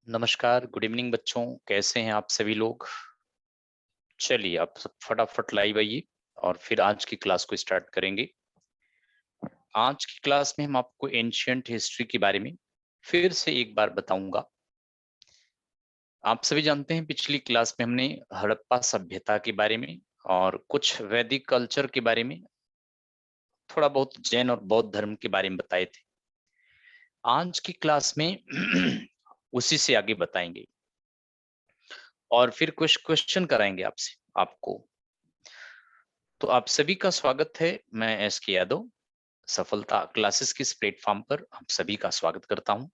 नमस्कार, good evening बच्चों। कैसे हैं आप सभी लोग? चलिए आप सब फटाफट लाइव आइए और फिर आज की क्लास को स्टार्ट करेंगे। आज की क्लास में हम आपको एंशियंट हिस्ट्री के बारे में फिर से एक बार बताऊंगा। आप सभी जानते हैं पिछली क्लास में हमने हड़प्पा सभ्यता के बारे में और कुछ वैदिक कल्चर के बारे में, थोड़ा बहुत जैन और बौद्ध धर्म के बारे में बताए थे। आज की क्लास में उसी से आगे बताएंगे और फिर कुछ क्वेश्चन कराएंगे आपसे आपको। तो आप सभी का स्वागत है। मैं एस के यादव सफलता क्लासेस के इस प्लेटफॉर्म पर आप सभी का स्वागत करता हूं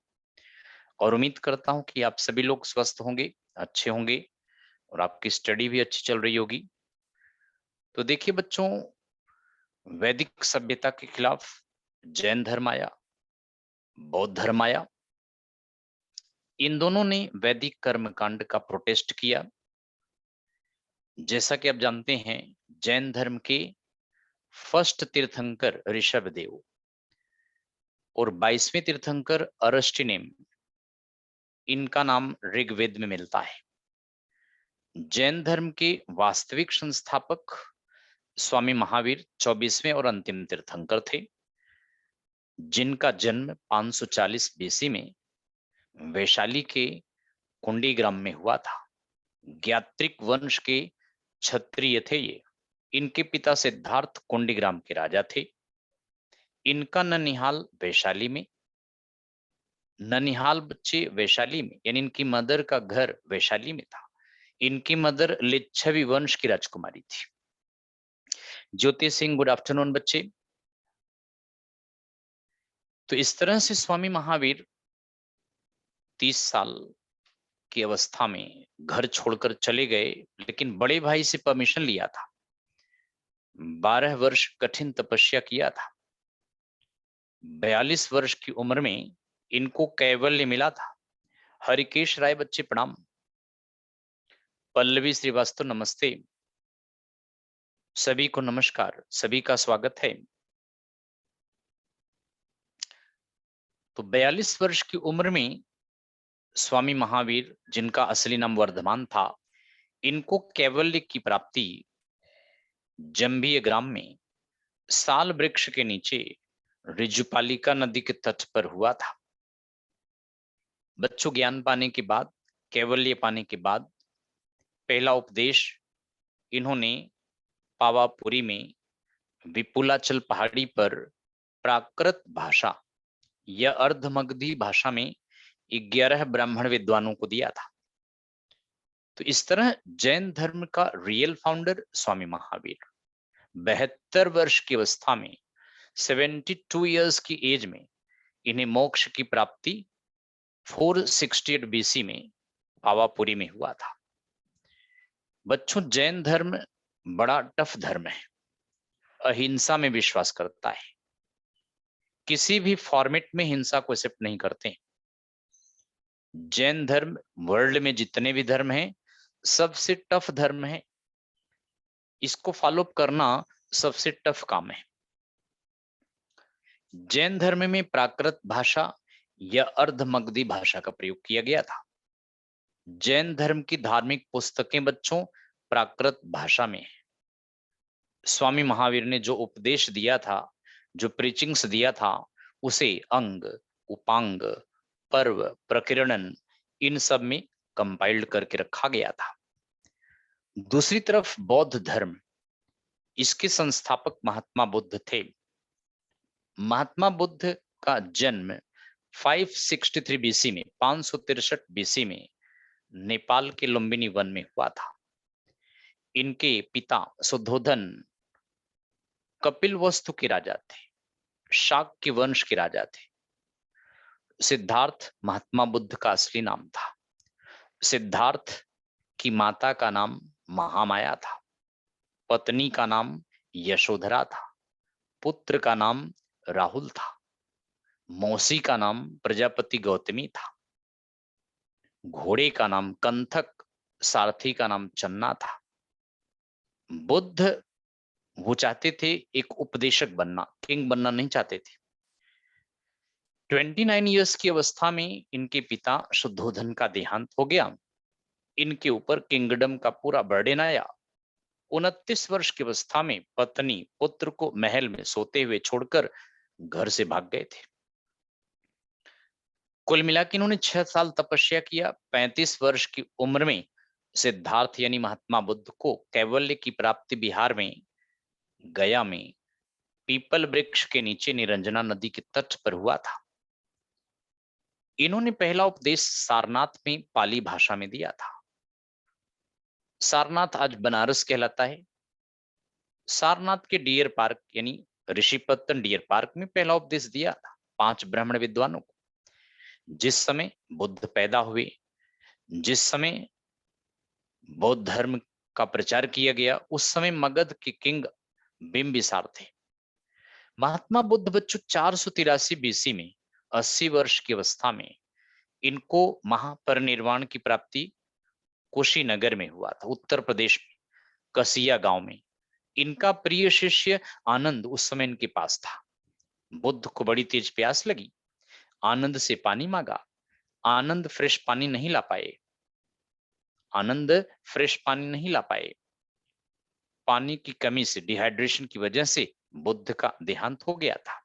और उम्मीद करता हूं कि आप सभी लोग स्वस्थ होंगे, अच्छे होंगे और आपकी स्टडी भी अच्छी चल रही होगी। तो देखिए बच्चों, वैदिक सभ्यता के खिलाफ जैन धर्म आया, बौद्ध धर्म आया। इन दोनों ने वैदिक कर्मकांड का प्रोटेस्ट किया। जैसा कि आप जानते हैं, जैन धर्म के फर्स्ट तीर्थंकर ऋषभदेव और 22वें तीर्थंकर अरस्टिनेम, इनका नाम ऋग्वेद में मिलता है। जैन धर्म के वास्तविक संस्थापक स्वामी महावीर 24वें और अंतिम तीर्थंकर थे, जिनका जन्म 540 बीसी में वैशाली के कुंडीग्राम में हुआ था। ज्ञात्रिक वंश के क्षत्रिय थे ये। इनके पिता सिद्धार्थ कुंडीग्राम के राजा थे। इनका ननिहाल वैशाली में, ननिहाल बच्चे वैशाली में, यानी इनकी मदर का घर वैशाली में था। इनकी मदर लिच्छवी वंश की राजकुमारी थी। ज्योति सिंह, गुड आफ्टरनून बच्चे। तो इस तरह से स्वामी महावीर 30 साल की अवस्था में घर छोड़कर चले गए, लेकिन बड़े भाई से परमिशन लिया था। 12 वर्ष कठिन तपस्या किया था। 42 वर्ष की उम्र में इनको कैवल्य मिला था। हरिकेश राय बच्चे प्रणाम। पल्लवी श्रीवास्तव नमस्ते। सभी को नमस्कार, सभी का स्वागत है। तो 42 वर्ष की उम्र में स्वामी महावीर, जिनका असली नाम वर्धमान था, इनको कैवल्य की प्राप्ति जंभिय ग्राम में साल वृक्ष के नीचे ऋजुपालिका नदी के तट पर हुआ था। बच्चों, ज्ञान पाने के बाद, कैवल्य पाने के बाद पहला उपदेश इन्होंने पावापुरी में विपुलाचल पहाड़ी पर प्राकृत भाषा या अर्धमगधी भाषा में 11 ब्राह्मण विद्वानों को दिया था। तो इस तरह जैन धर्म का रियल फाउंडर स्वामी महावीर 72 वर्ष की अवस्था में, 72 इयर्स की एज में, इन्हें मोक्ष की प्राप्ति 468 बीसी में पावापुरी में हुआ था। बच्चों, जैन धर्म बड़ा टफ धर्म है, अहिंसा में विश्वास करता है। किसी भी फॉर्मेट में हिंसा को एक्सेप्ट नहीं करते। जैन धर्म वर्ल्ड में जितने भी धर्म हैं, सबसे टफ धर्म है। इसको फॉलो करना सबसे टफ काम है। जैन धर्म में प्राकृत भाषा या अर्धमगधी भाषा का प्रयोग किया गया था। जैन धर्म की धार्मिक पुस्तकें बच्चों प्राकृत भाषा में है। स्वामी महावीर ने जो उपदेश दिया था, जो प्रीचिंग्स दिया था, उसे अंग, उपांग, पर्व, प्रकीर्णन, इन सब में कंपाइल्ड करके रखा गया था। दूसरी तरफ बौद्ध धर्म, इसके संस्थापक महात्मा बुद्ध थे। महात्मा बुद्ध का जन्म 563 बीसी में, 563 बीसी में नेपाल के लुम्बिनी वन में हुआ था। इनके पिता सुद्धोधन कपिलवस्तु के राजा थे, शाक्य वंश के राजा थे। सिद्धार्थ महात्मा बुद्ध का असली नाम था। सिद्धार्थ की माता का नाम महामाया था, पत्नी का नाम यशोधरा था, पुत्र का नाम राहुल था, मौसी का नाम प्रजापति गौतमी था, घोड़े का नाम कंथक, सारथी का नाम चन्ना था। बुद्ध वो चाहते थे एक उपदेशक बनना, किंग बनना नहीं चाहते थे। 29 ईयर्स की अवस्था में इनके पिता शुद्धोधन का देहांत हो गया। इनके ऊपर किंगडम का पूरा बर्डन आया। 29 वर्ष की अवस्था में पत्नी पुत्र को महल में सोते हुए छोड़कर घर से भाग गए थे। कुल मिला के इन्होंने 6 साल तपस्या किया। 35 वर्ष की उम्र में सिद्धार्थ यानी महात्मा बुद्ध को कैवल्य की प्राप्ति बिहार में गया में पीपल वृक्ष के नीचे निरंजना नदी के तट पर हुआ था। इन्होंने पहला उपदेश सारनाथ में पाली भाषा में दिया था। सारनाथ आज बनारस कहलाता है। सारनाथ के डियर पार्क यानी ऋषिपत्तन डियर पार्क में पहला उपदेश दिया था 5 ब्राह्मण विद्वानों को। जिस समय बुद्ध पैदा हुए, जिस समय बौद्ध धर्म का प्रचार किया गया, उस समय मगध के किंग बिंबिसार थे। महात्मा बुद्ध बच्चों 483 बीसी में 80 वर्ष की अवस्था में इनको महापरिनिर्वाण की प्राप्ति कुशीनगर में हुआ था, उत्तर प्रदेश में कसिया गांव में। इनका प्रिय शिष्य आनंद उस समय इनके पास था। बुद्ध को बड़ी तेज प्यास लगी। आनंद से पानी मांगा। आनंद फ्रेश पानी नहीं ला पाए। पानी की कमी से, डिहाइड्रेशन की वजह से बुद्ध का देहांत हो गया था।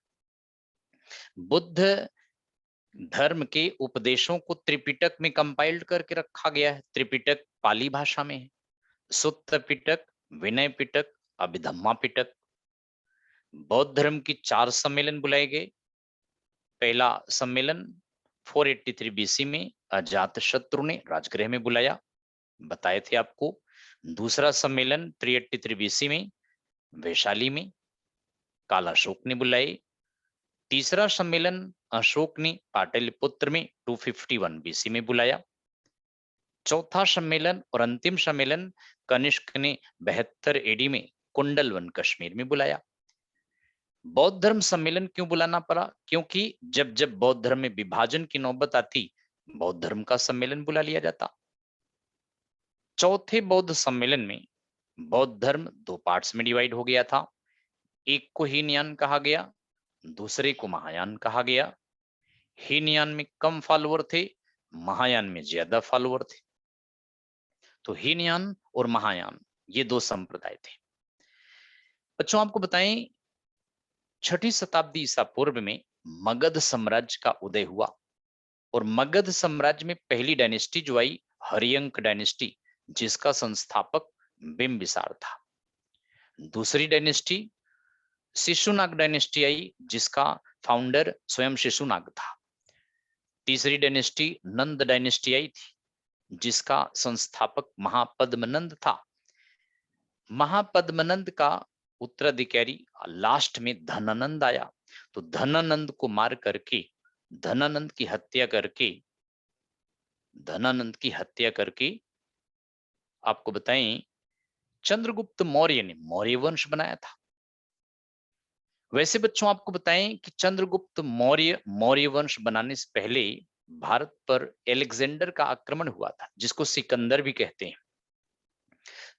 बुद्ध धर्म के उपदेशों को त्रिपिटक में कंपाइल्ड करके रखा गया है। त्रिपिटक पाली भाषा में है। सुत्त पिटक, विनय पिटक, अभिधम्मा पिटक। बौद्ध धर्म की 4 सम्मेलन बुलाए गए। पहला सम्मेलन 483 बीसी में अजात शत्रु ने राजगृह में बुलाया, बताए थे आपको। दूसरा सम्मेलन 383 बीसी में वैशाली में कालाशोक ने बुलाए। तीसरा सम्मेलन अशोक ने पाटलिपुत्र में 251 बीसी में बुलाया। चौथा सम्मेलन और अंतिम सम्मेलन कनिष्क ने 72 एडी में कुंडलवन कश्मीर में बुलाया। बौद्ध धर्म सम्मेलन क्यों बुलाना पड़ा? क्योंकि जब जब बौद्ध धर्म में विभाजन की नौबत आती, बौद्ध धर्म का सम्मेलन बुला लिया जाता। चौथे बौद्ध सम्मेलन में बौद्ध धर्म 2 पार्ट्स में डिवाइड हो गया था। एक को हीनयान कहा गया, दूसरे को महायान कहा गया। हीनयान में कम फॉलोअर थे, महायान में ज्यादा फॉलोअर थे। तो हीनयान और महायान ये 2 संप्रदाय थे। बच्चों आपको बताएं, 6ठी शताब्दी ईसा पूर्व में मगध साम्राज्य का उदय हुआ और मगध साम्राज्य में पहली डायनेस्टी जो आई हरियंक डायनेस्टी, जिसका संस्थापक बिंबिसार था। दूसरी डायनेस्टी शिशुनाग डायनेस्टी आई, जिसका फाउंडर स्वयं शिशुनाग था। तीसरी डायनेस्टी नंद डायनेस्टी आई थी, जिसका संस्थापक महापद्मनंद था। महापद्मनंद का उत्तराधिकारी लास्ट में धनानंद आया। तो धनानंद को मार करके, धनानंद की हत्या करके आपको बताएं चंद्रगुप्त मौर्य ने मौर्य वंश बनाया था। वैसे बच्चों आपको बताएं कि चंद्रगुप्त मौर्य वंश बनाने से पहले भारत पर एलेक्जेंडर का आक्रमण हुआ था, जिसको सिकंदर भी कहते हैं।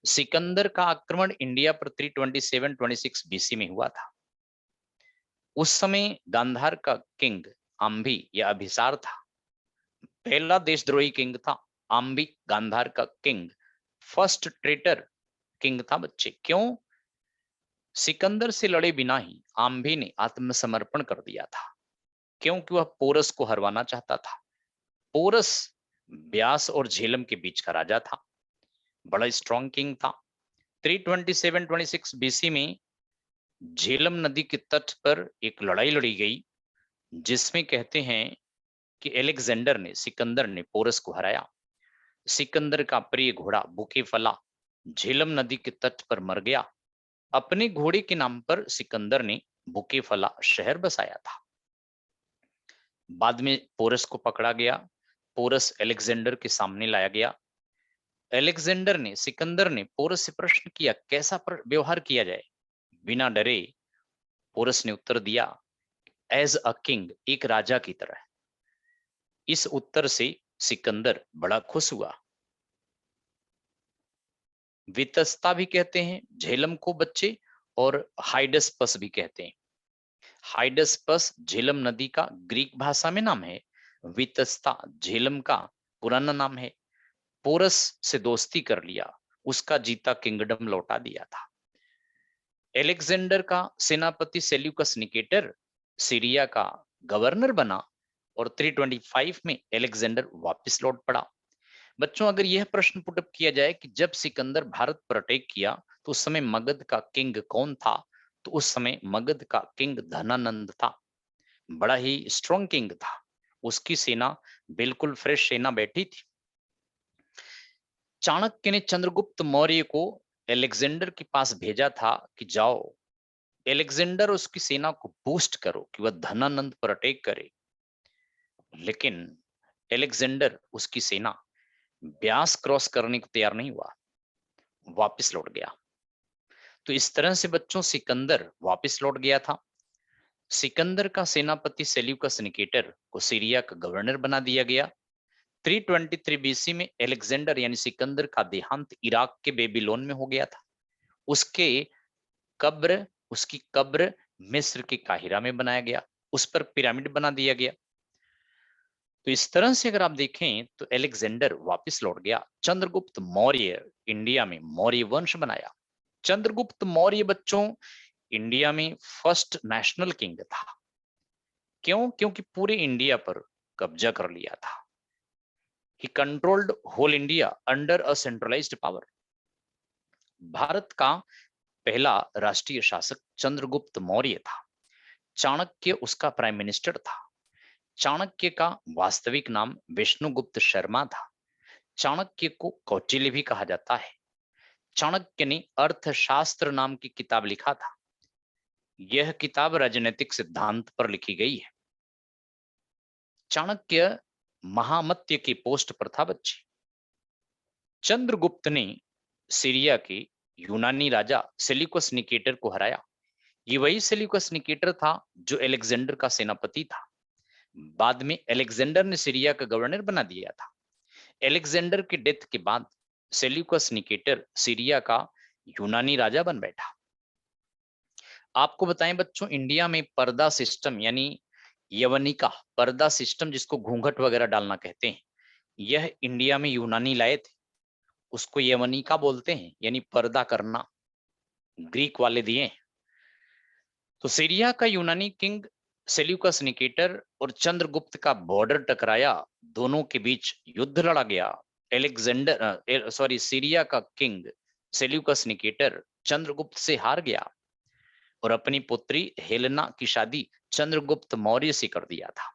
सिकंदर का आक्रमण इंडिया पर 327-26 बीसी में हुआ था। उस समय गांधार का किंग आम्भी या अभिसार था। पहला देशद्रोही किंग था आम्भी, गांधार का किंग, फर्स्ट ट्रेटर किंग था बच्चे। क्यों? सिकंदर से लड़े बिना ही आम्भी ने आत्मसमर्पण कर दिया था, क्योंकि वह पोरस को हरवाना चाहता था। पोरस ब्यास और झेलम के बीच का राजा था, बड़ा स्ट्रॉन्ग किंग था। 327-26 बीसी में झेलम नदी के तट पर एक लड़ाई लड़ी गई, जिसमें कहते हैं कि एलेक्जेंडर ने, सिकंदर ने पोरस को हराया। सिकंदर का प्रिय घोड़ा बुकेफला झेलम नदी के तट पर मर गया। अपने घोड़े के नाम पर सिकंदर ने बुकेफला शहर बसाया था। बाद में पोरस को पकड़ा गया। पोरस एलेक्जेंडर के सामने लाया गया। सिकंदर ने पोरस से प्रश्न किया, कैसा व्यवहार किया जाए? बिना डरे पोरस ने उत्तर दिया, एज अ किंग, एक राजा की तरह। इस उत्तर से सिकंदर बड़ा खुश हुआ। वितस्ता भी कहते हैं झेलम को बच्चे, और हाइडस्पस भी कहते हैं। हाइडस्पस झेलम नदी का ग्रीक भाषा में नाम है। वितस्ता झेलम का पुराना नाम है। पोरस से दोस्ती कर लिया, उसका जीता किंगडम लौटा दिया था। एलेक्जेंडर का सेनापति सेल्यूकस निकेटर सीरिया का गवर्नर बना और 325 में एलेक्जेंडर वापस लौट पड़ा। बच्चों, अगर यह प्रश्न पुटअप किया जाए कि जब सिकंदर भारत पर अटैक किया तो उस समय मगध का किंग कौन था, तो उस समय मगध का किंग धनानंद था। बड़ा ही स्ट्रॉन्ग किंग था, उसकी सेना बिल्कुल फ्रेश सेना बैठी थी। चाणक्य ने चंद्रगुप्त मौर्य को एलेक्जेंडर के पास भेजा था कि जाओ एलेक्जेंडर उसकी सेना को बूस्ट करो कि वह धनानंद पर अटैक करे। लेकिन एलेक्जेंडर उसकी सेना ब्यास क्रॉस करने को तैयार नहीं हुआ, वापस लौट गया। तो इस तरह से बच्चों सिकंदर वापस लौट गया था। सिकंदर का सेनापति सेल्यूकस निकेटर को सीरिया का गवर्नर बना दिया गया। 323 बीसी में एलेक्जेंडर यानी सिकंदर का देहांत इराक के बेबीलोन में हो गया था। उसकी कब्र मिस्र के काहिरा में बनाया गया, उस पर पिरामिड बना दिया गया। तो इस तरह से अगर आप देखें तो एलेक्जेंडर वापस लौट गया। चंद्रगुप्त मौर्य इंडिया में मौर्य वंश बनाया। चंद्रगुप्त मौर्य बच्चों इंडिया में फर्स्ट नेशनल किंग था। क्यों? क्योंकि पूरे इंडिया पर कब्जा कर लिया था। He controlled whole India under a centralised power. Bharat का पहला राष्ट्रीय शासक चंद्रगुप्त मौर्य था। चाणक्य उसका प्राइम मिनिस्टर था। चाणक्य का वास्तविक नाम विष्णुगुप्त शर्मा था। चाणक्य को कौटिल्य भी कहा जाता है। चाणक्य ने अर्थशास्त्र नाम की किताब लिखा था। यह किताब राजनीतिक सिद्धांत पर लिखी गई है। चाणक्य महामत्य की पोस्ट पर था बच्चे। चंद्रगुप्त ने सीरिया के यूनानी राजा सेल्यूकस निकेटर को हराया। ये वही सेल्यूकस निकेटर था जो एलेक्जेंडर का सेनापति था। बाद में एलेक्जेंडर ने सीरिया का गवर्नर बना दिया था। एलेक्जेंडर के डेथ के बाद सेल्यूकस निकेटर सीरिया का यूनानी राजा बन बैठा। आपको बताएं बच्चों, इंडिया में पर्दा सिस्टम यानी यवनिका पर्दा सिस्टम, जिसको घूंघट वगैरह डालना कहते हैं, यह इंडिया में यूनानी लाए थे। उसको यवनिका बोलते हैं, यानी पर्दा करना, ग्रीक वाले दिए। तो सीरिया का यूनानी किंग सेल्यूकस निकेटर और चंद्रगुप्त का बॉर्डर टकराया, दोनों के बीच युद्ध लड़ा गया। सीरिया का किंग सेल्यूकस निकेटर चंद्रगुप्त से हार गया और अपनी पुत्री हेलेना की शादी चंद्रगुप्त मौर्य से कर दिया था।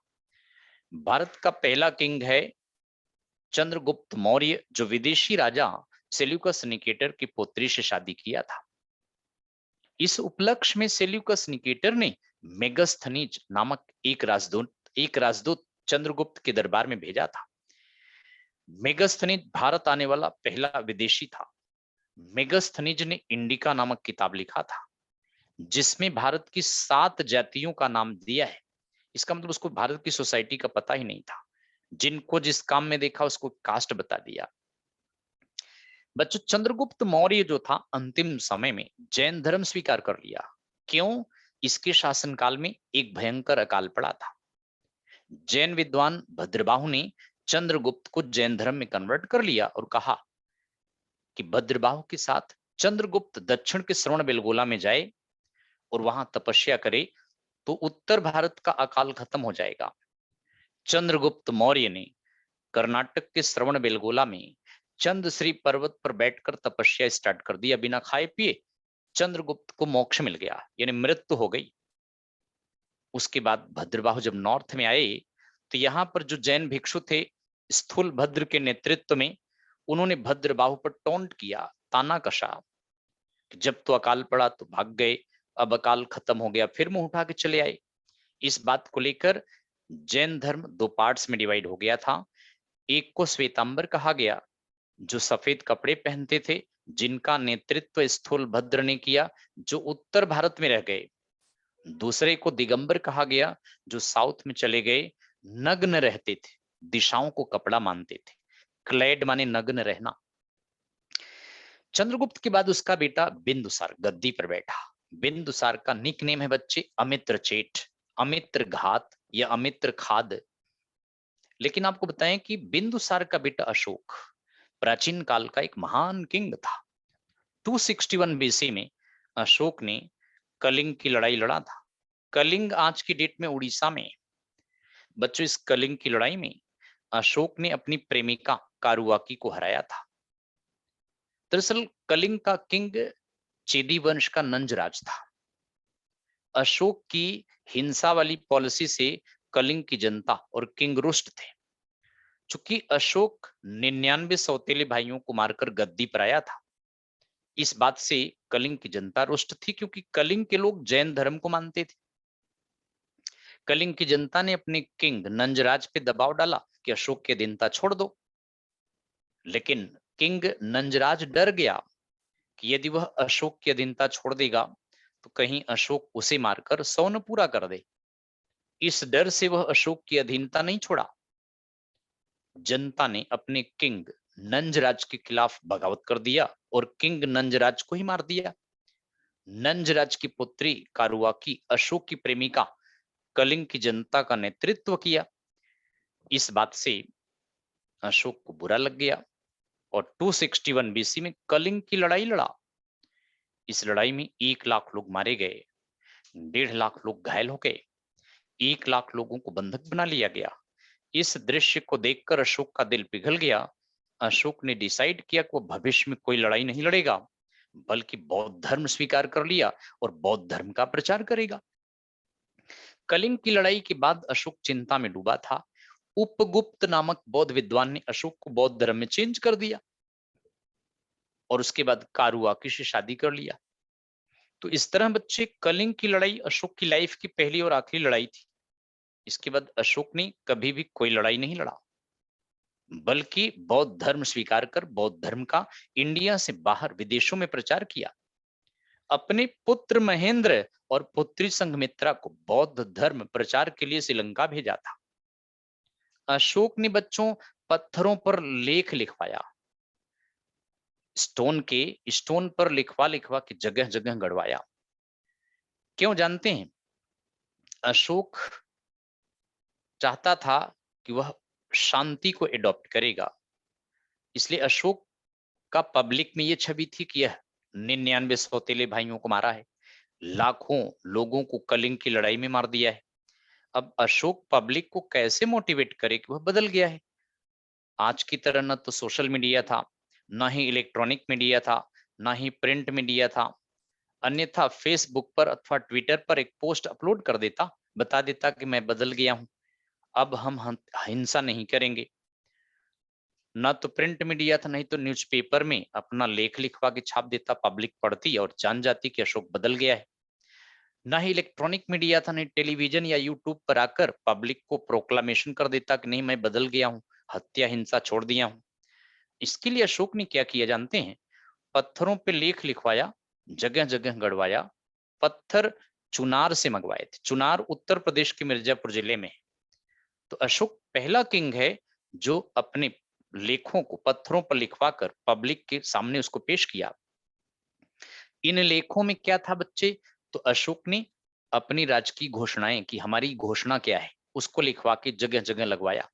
भारत का पहला किंग है चंद्रगुप्त मौर्य, जो विदेशी राजा सेल्यूकस निकेटर की पुत्री से शादी किया था। इस उपलक्ष्य में सेल्यूकस निकेटर ने मेगस्थनीज नामक एक राजदूत चंद्रगुप्त के दरबार में भेजा था। मेगस्थनीज भारत आने वाला पहला विदेशी था। मेगस्थनीज ने इंडिका नामक किताब लिखा था, जिसमें भारत की 7 जातियों का नाम दिया है। इसका मतलब उसको भारत की सोसाइटी का पता ही नहीं था। जिनको जिस काम में देखा उसको कास्ट बता दिया। बच्चों, चंद्रगुप्त मौर्य जो था अंतिम समय में जैन धर्म स्वीकार कर लिया। क्यों? इसके शासनकाल में एक भयंकर अकाल पड़ा था। जैन विद्वान भद्रबाहु ने चंद्रगुप्त को जैन धर्म में कन्वर्ट कर लिया और कहा कि भद्रबाहु के साथ चंद्रगुप्त दक्षिण के श्रवण बेलगोला में जाए और वहां तपस्या करे तो उत्तर भारत का अकाल खत्म हो जाएगा। चंद्रगुप्त मौर्य ने कर्नाटक के श्रवण बेलगोला में चंद्रश्री पर्वत पर बैठकर तपस्या स्टार्ट कर दिया। बिना खाए पिए चंद्रगुप्त को मोक्ष मिल गया, यानी मृत्यु हो गई। उसके बाद भद्रबाहु जब नॉर्थ में आए तो यहाँ पर जो जैन भिक्षु थे स्थूल भद्र के नेतृत्व में, उन्होंने भद्रबाहु पर टोंट किया, ताना कसा। जब तो अकाल पड़ा तो भाग गए, अब अकाल खत्म हो गया फिर मुंह उठा के चले आए। इस बात को लेकर जैन धर्म 2 पार्ट्स में डिवाइड हो गया था। एक को श्वेतांबर कहा गया, जो सफेद कपड़े पहनते थे, जिनका नेतृत्व स्थूल भद्र ने किया, जो उत्तर भारत में रह गए। दूसरे को दिगंबर कहा गया, जो साउथ में चले गए, नग्न रहते थे, दिशाओं को कपड़ा मानते थे। क्लेड माने नग्न रहना। चंद्रगुप्त के बाद उसका बेटा बिंदुसार गद्दी पर बैठा। बिंदुसार का निक नेम है बच्चे अमित्र चेट, अमित्र घात या अमित्र खाद। लेकिन आपको बताएं कि बिंदुसार का बेटा अशोक प्राचीन काल का एक महान किंग था। 261 बीसी में अशोक ने कलिंग की लड़ाई लड़ा था। कलिंग आज की डेट में उड़ीसा में। बच्चों, इस कलिंग की लड़ाई में अशोक ने अपनी प्रेमिका कारुआकी को हराया था। दरअसल कलिंग का किंग चेदी वंश का नंजराज था। अशोक की हिंसा वाली पॉलिसी से कलिंग की जनता और किंग रुष्ट थे। चूंकि अशोक 99 सौतेले भाइयों को मारकर गद्दी पर आया था, इस बात से कलिंग की जनता रुष्ट थी, क्योंकि कलिंग के लोग जैन धर्म को मानते थे। कलिंग की जनता ने अपने किंग नंजराज पे दबाव डाला कि अशोक की अधीनता छोड़ दो। लेकिन किंग नंजराज डर गया कि यदि वह अशोक की अधीनता छोड़ देगा तो कहीं अशोक उसे मारकर सौन पूरा कर दे। इस डर से वह अशोक की अधीनता नहीं छोड़ा। जनता ने अपने किंग नंजराज के खिलाफ बगावत कर दिया और किंग नंजराज को ही मार दिया। नंजराज की पुत्री कारुआकी अशोक की प्रेमिका कलिंग की जनता का नेतृत्व किया। इस बात से अशोक को बुरा लग गया और 261 बीसी में कलिंग की लड़ाई लड़ा। इस लड़ाई में 1 लाख लोग मारे गए, 1.5 लाख लोग घायल हो गए, 1 लाख लोगों को बंधक बना लिया गया। इस दृश्य को देखकर अशोक का दिल पिघल गया। अशोक ने डिसाइड किया कि वो भविष्य में कोई लड़ाई नहीं लड़ेगा, बल्कि बौद्ध धर्म स्वीकार कर लिया और बौद्ध धर्म का प्रचार करेगा। कलिंग की लड़ाई के बाद अशोक चिंता में डूबा था। उपगुप्त नामक बौद्ध विद्वान ने अशोक को बौद्ध धर्म में चेंज कर दिया और उसके बाद कारुआकी से शादी कर लिया। तो इस तरह बच्चे कलिंग की लड़ाई अशोक की लाइफ की पहली और आखिरी लड़ाई थी। इसके बाद अशोक ने कभी भी कोई लड़ाई नहीं लड़ा, बल्कि बौद्ध धर्म स्वीकार कर बौद्ध धर्म का इंडिया से बाहर विदेशों में प्रचार किया। अपने पुत्र महेंद्र और पुत्री संघमित्रा को बौद्ध धर्म प्रचार के लिए श्रीलंका भेजा था। अशोक ने बच्चों पत्थरों पर लेख लिखवाया, स्टोन पर लिखवा लिखवा के जगह जगह गड़वाया। क्यों जानते हैं? अशोक चाहता था कि वह शांति को एडॉप्ट करेगा, इसलिए अशोक का पब्लिक में यह छवि थी कि यह 99 सौतेले भाइयों को मारा है, लाखों लोगों को कलिंग की लड़ाई में मार दिया है। अब अशोक पब्लिक को कैसे मोटिवेट करे कि वह बदल गया है। आज की तरह न तो सोशल मीडिया था, ना ही इलेक्ट्रॉनिक मीडिया था, ना ही प्रिंट मीडिया था। अन्यथा फेसबुक पर अथवा ट्विटर पर एक पोस्ट अपलोड कर देता, बता देता कि मैं बदल गया हूं, अब हम हिंसा नहीं करेंगे। ना तो प्रिंट मीडिया था, नहीं तो न्यूज़पेपर में अपना लेख लिखवा के छाप देता, पब्लिक पढ़ती और जान जाती कि अशोक बदल गया है। ना ही इलेक्ट्रॉनिक मीडिया था, नहीं टेलीविजन या यूट्यूब पर आकर पब्लिक को प्रोक्लामेशन कर देता कि नहीं मैं बदल गया हूं, हत्या हिंसा छोड़ दिया हूं। इसके लिए अशोक ने क्या किया जानते हैं? पत्थरों पे लेख लिखवाया, जगह जगह गड़वाया। पत्थर चुनार से मंगवाए थे। चुनार उत्तर प्रदेश के मिर्जापुर जिले में। तो अशोक पहला किंग है जो अपने लेखों को पत्थरों पर लिखवाकर पब्लिक के सामने उसको पेश किया। इन लेखों में क्या था बच्चे? तो अशोक ने अपनी राजकीय घोषणाएं कि हमारी घोषणा क्या है, उसको लिखवा के जगह जगह लगवाया।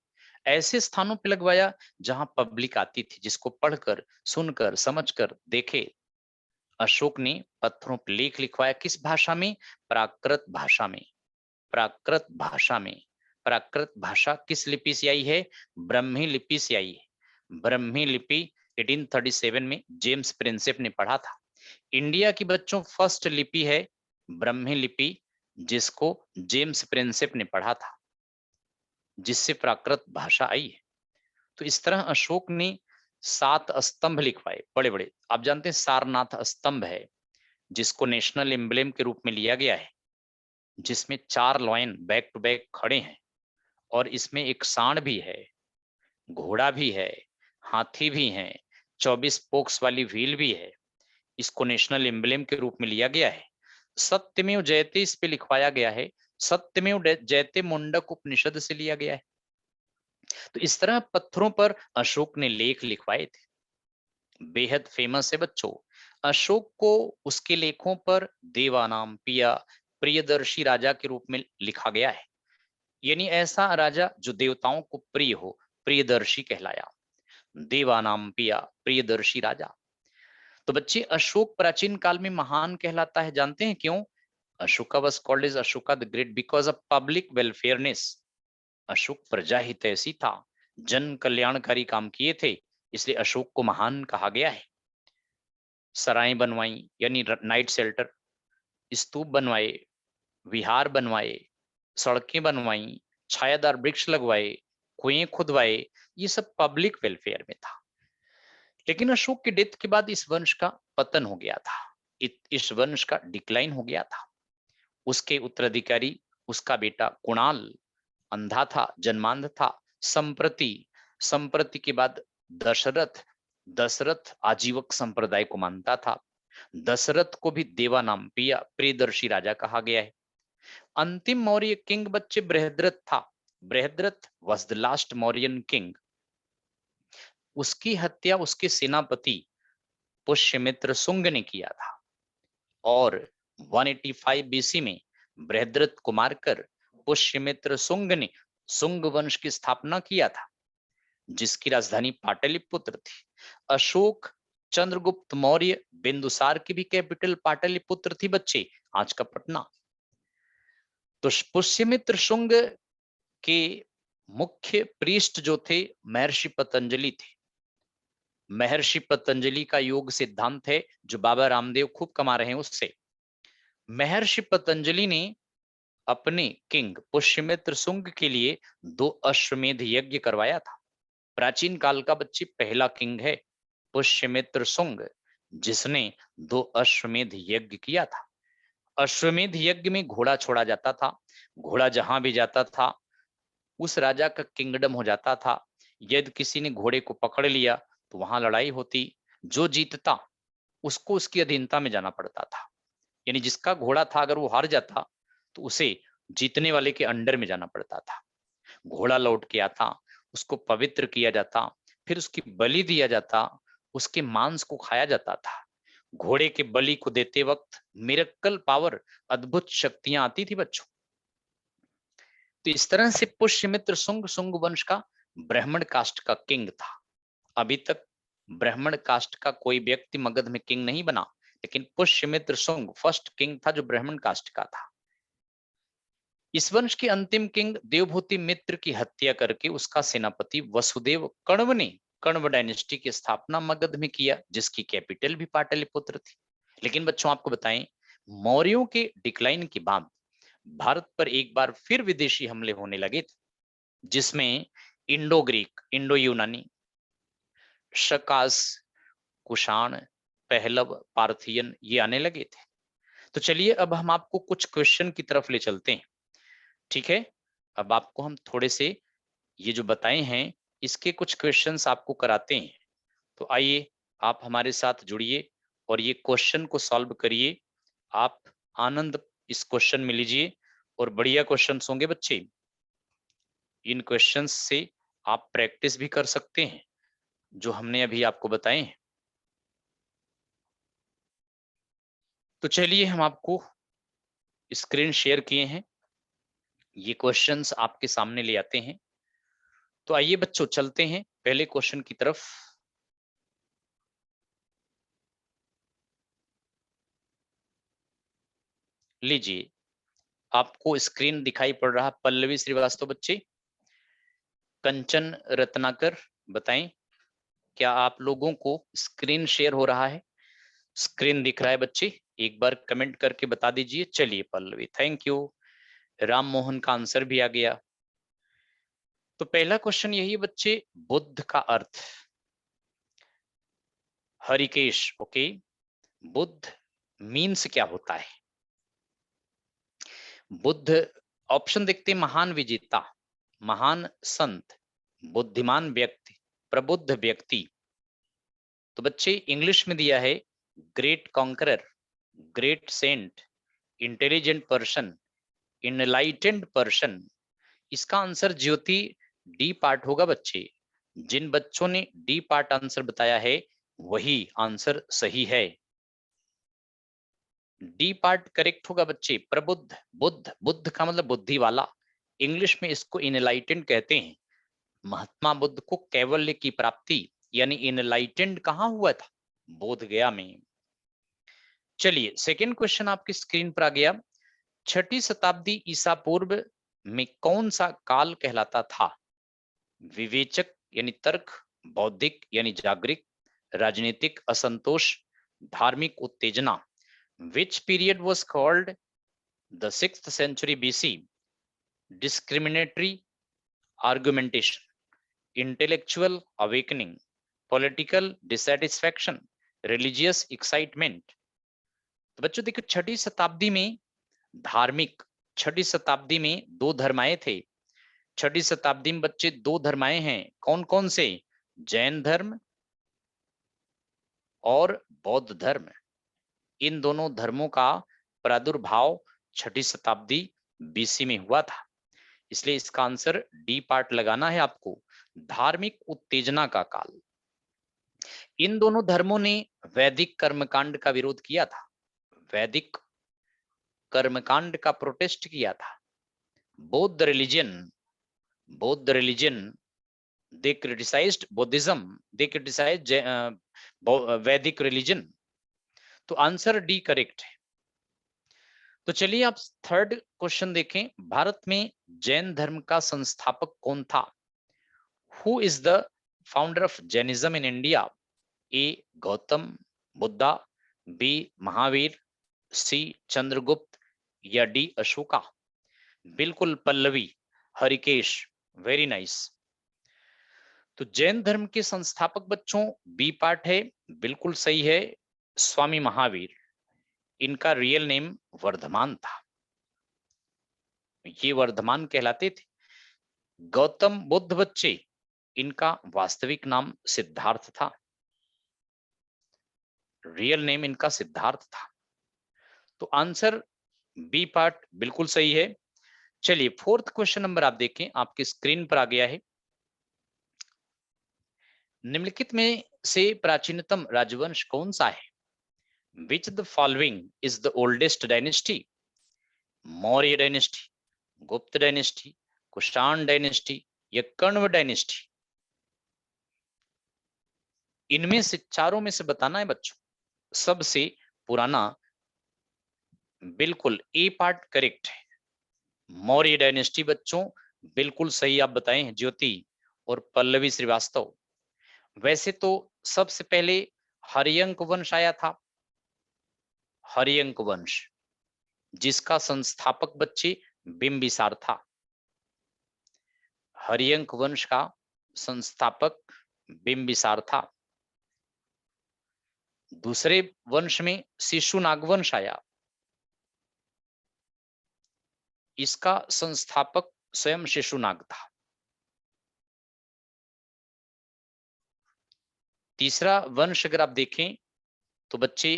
ऐसे स्थानों पे लगवाया जहां पब्लिक आती थी, जिसको पढ़कर सुनकर समझकर देखे। अशोक ने पत्थरों पर लेख लिखवाया। किस भाषा में? प्राकृत भाषा में। प्राकृत भाषा में। प्राकृत भाषा किस लिपि से आई है? ब्रह्मी लिपि से आई है। ब्रह्मी लिपि 1837 में जेम्स प्रिंसेप ने पढ़ा था। इंडिया की बच्चों फर्स्ट लिपि है ब्रह्मी लिपि, जिसको जेम्स प्रिंसेप ने पढ़ा था, जिससे प्राकृत भाषा आई है। तो इस तरह अशोक ने 7 स्तंभ लिखवाए बड़े बड़े। आप जानते हैं सारनाथ स्तंभ है, जिसको नेशनल एम्ब्लेम के रूप में लिया गया है, जिसमें 4 लॉयन बैक टू बैक खड़े हैं और इसमें एक सांड भी है, घोड़ा भी है, हाथी भी है, 24 पोक्स वाली व्हील भी है। इसको नेशनल एम्ब्लेम के रूप में लिया गया है। सत्यमेव जयते इस पे लिखवाया गया है। सत्यमेव जयते मुंडक उपनिषद से लिया गया है। तो इस तरह पत्थरों पर अशोक ने लेख लिखवाए थे। बेहद फेमस है बच्चों। अशोक को उसके लेखों पर देवानाम पिया प्रियदर्शी राजा के रूप में लिखा गया है, यानी ऐसा राजा जो देवताओं को प्रिय हो, प्रियदर्शी कहलाया। देवानाम पिया प्रियदर्शी राजा। तो बच्चे अशोक प्राचीन काल में महान कहलाता है, जानते हैं क्यों? Ashoka was called as Ashoka the great because of public welfareness. Ashok प्रजाहितैषी था, जन कल्याणकारी काम किए थे, इसलिए अशोक को महान कहा गया है। सराय बनवाई यानी नाइट शेल्टर, स्तूप बनवाए, विहार बनवाए, सड़कें बनवाई, छायादार वृक्ष लगवाए, कुएं खुदवाए, ये सब पब्लिक वेलफेयर में था। लेकिन अशोक के डेथ के बाद इस वंश का पतन हो गया था, इस वंश का डिक्लाइन हो गया था। उसके उत्तराधिकारी उसका बेटा कुणाल अंधा था, जन्मांध था। संप्रति संप्रति के बाद दशरथ, दशरथ आजीवक संप्रदाय को मानता था। दशरथ को भी देवा नाम पिया प्रियदर्शी राजा कहा गया है। अंतिम मौर्य किंग बच्चे बृहद्रथ था। Brihadratha was the last Mauryan king. उसकी हत्या उसके सेनापति पुष्यमित्र शुंग ने किया था और 185 बीसी में बृहद्रथ को मारकर पुष्यमित्र शुंग ने शुंग वंश की स्थापना किया था, जिसकी राजधानी पाटलिपुत्र थी। अशोक चंद्रगुप्त मौर्य बिंदुसार की भी कैपिटल पाटलिपुत्र थी बच्चे, आज का पटना। तो पुष्यमित्र शुंग के मुख्य पृष्ठ जो थे महर्षि पतंजलि थे। महर्षि पतंजलि का योग सिद्धांत है जो बाबा रामदेव खूब कमा रहे हैं उससे। महर्षि पतंजलि ने अपने किंग पुष्यमित्र शुंग के लिए 2 अश्वमेध यज्ञ करवाया था। प्राचीन काल का बच्चे पहला किंग है पुष्यमित्र शुंग, जिसने 2 अश्वमेध यज्ञ किया था। अश्वमेध यज्ञ में घोड़ा छोड़ा जाता था, घोड़ा जहां भी जाता था उस राजा का किंगडम हो जाता था। यदि किसी ने घोड़े को पकड़ लिया तो वहां लड़ाई होती, जो जीतता उसको उसकी अधीनता में जाना पड़ता था। यानी जिसका घोड़ा था अगर वो हार जाता तो उसे जीतने वाले के अंडर में जाना पड़ता था। घोड़ा लौट के आता, उसको पवित्र किया जाता, फिर उसकी बलि दिया जाता, उसके मांस को खाया जाता था। घोड़े के बलि को देते वक्त मिरेकल पावर, अद्भुत शक्तियां आती थी बच्चों। तो इस तरह से पुष्यमित्र शुंग शुंग वंश का ब्राह्मण कास्ट का किंग था। अभी तक ब्राह्मण कास्ट का कोई व्यक्ति मगध में किंग नहीं बना, लेकिन पुष्यमित्र शुंग फर्स्ट किंग था जो ब्राह्मण कास्ट का था। इस वंश के अंतिम किंग देवभूति मित्र की हत्या करके उसका सेनापति वसुदेव कण्व ने कण्व डायनेस्टी की स्थापना मगध में किया, जिसकी कैपिटल भी पाटलिपुत्र थी। लेकिन बच्चों आपको बताएं, मौर्यों के डिक्लाइन के बाद भारत पर एक बार फिर विदेशी हमले होने लगे थे, जिसमें इंडो ग्रीक, इंडो यूनानी, शकास, कुषाण, पहलव, पार्थियन ये आने लगे थे। तो चलिए अब हम आपको कुछ क्वेश्चन की तरफ ले चलते हैं, ठीक है? अब आपको हम थोड़े से ये जो बताए हैं इसके कुछ क्वेश्चंस आपको कराते हैं। तो आइए आप हमारे साथ जुड़िए और ये क्वेश्चन को सॉल्व करिए। आप आनंद इस क्वेश्चन में लीजिए और बढ़िया क्वेश्चंस होंगे बच्चे। इन क्वेश्चंस से आप प्रैक्टिस भी कर सकते हैं जो हमने अभी आपको बताए हैं। तो चलिए हम आपको स्क्रीन शेयर किए हैं, ये क्वेश्चंस आपके सामने ले आते हैं। तो आइए बच्चों चलते हैं पहले क्वेश्चन की तरफ। लीजिए आपको स्क्रीन दिखाई पड़ रहा पल्लवी श्रीवास्तव बच्चे, कंचन रत्नाकर, बताएं क्या आप लोगों को स्क्रीन शेयर हो रहा है? स्क्रीन दिख रहा है बच्चे? एक बार कमेंट करके बता दीजिए। चलिए पल्लवी, थैंक यू। राम मोहन का आंसर भी आ गया। तो पहला क्वेश्चन यही है बच्चे, बुद्ध का अर्थ। हरिकेश, ओके, बुद्ध मीन्स क्या होता है? बुद्ध ऑप्शन देखते, महान विजेता, महान संत, बुद्धिमान व्यक्ति, प्रबुद्ध व्यक्ति। तो बच्चे इंग्लिश में दिया है great conqueror, great saint, intelligent person, enlightened person. इसका आंसर ज्योति डी पार्ट होगा बच्चे। जिन बच्चों ने डी पार्ट आंसर बताया है वही आंसर सही है। डी पार्ट करेक्ट होगा बच्चे। प्रबुद्ध, बुद्ध, बुद्ध का मतलब बुद्धि वाला, इंग्लिश में इसको इनलाइटेंड कहते हैं। महात्मा बुद्ध को कैवल्य की प्राप्ति यानी इनलाइटेंड कहाँ हुआ था? बोध गया में। चलिए सेकेंड क्वेश्चन आपकी स्क्रीन पर आ गया। 6ठी शताब्दी ईसा पूर्व में कौन सा काल कहलाता था? विवेचक यानी तर्क, बौद्धिक यानी जागृत, राजनीतिक असंतोष, धार्मिक उत्तेजना। Which period was called the 6th century BC? Discriminatory argumentation, intellectual awakening, political dissatisfaction, religious excitement। तो बच्चों देखो, छठी शताब्दी में धार्मिक, छठी शताब्दी में दो धर्म आए थे। छठी शताब्दी में बच्चे दो धर्म आए हैं। कौन कौन से? जैन धर्म और बौद्ध धर्म। इन दोनों धर्मों का प्रादुर्भाव छठी शताब्दी बीसी में हुआ था। इसलिए इसका आंसर डी पार्ट लगाना है आपको, धार्मिक उत्तेजना का काल। इन दोनों धर्मों ने वैदिक कर्मकांड का विरोध किया था, वैदिक कर्मकांड का प्रोटेस्ट किया था। बौद्ध religion they criticized Buddhism, they criticized वैदिक रिलीजन। तो आंसर डी करेक्ट है। तो चलिए आप थर्ड क्वेश्चन देखें। भारत में जैन धर्म का संस्थापक कौन था? Who is the founder of Jainism in India? A Gautam Buddha, B Mahavir, C Chandragupta या डी अशोका? बिल्कुल पल्लवी, हरिकेश, वेरी नाइस। तो जैन धर्म के संस्थापक बच्चों बी पार्ट है, बिल्कुल सही है, स्वामी महावीर। इनका रियल नेम वर्धमान था, ये वर्धमान कहलाते थे। गौतम बुद्ध बच्चे, इनका वास्तविक नाम सिद्धार्थ था, रियल नेम इनका सिद्धार्थ था। तो आंसर बी पार्ट बिल्कुल सही है। चलिए फोर्थ क्वेश्चन नंबर आप देखें, आपकी स्क्रीन पर आ गया है। निम्नलिखित में से प्राचीनतम राजवंश कौन सा है? Which of the following is the oldest dynasty? Maurya dynasty, गुप्त डायनेस्टी, कुषाण डायनेस्टी या कण्व डायनेस्टी? इनमें से चारों में से बताना है बच्चों। सबसे पुराना, बिल्कुल ए पार्ट करेक्ट है, मौर्य डायनेस्टी बच्चों, बिल्कुल सही आप बताए हैं ज्योति और पल्लवी श्रीवास्तव। वैसे तो सबसे पहले हरियंक वंश आया था, हरियंक वंश, जिसका संस्थापक बच्चे बिंबिसार था। हरियंक वंश का संस्थापक बिंबिसार था। दूसरे वंश में शिशुनाग वंश आया, इसका संस्थापक स्वयं शिशुनाग था। तीसरा वंश अगर आप देखें तो बच्चे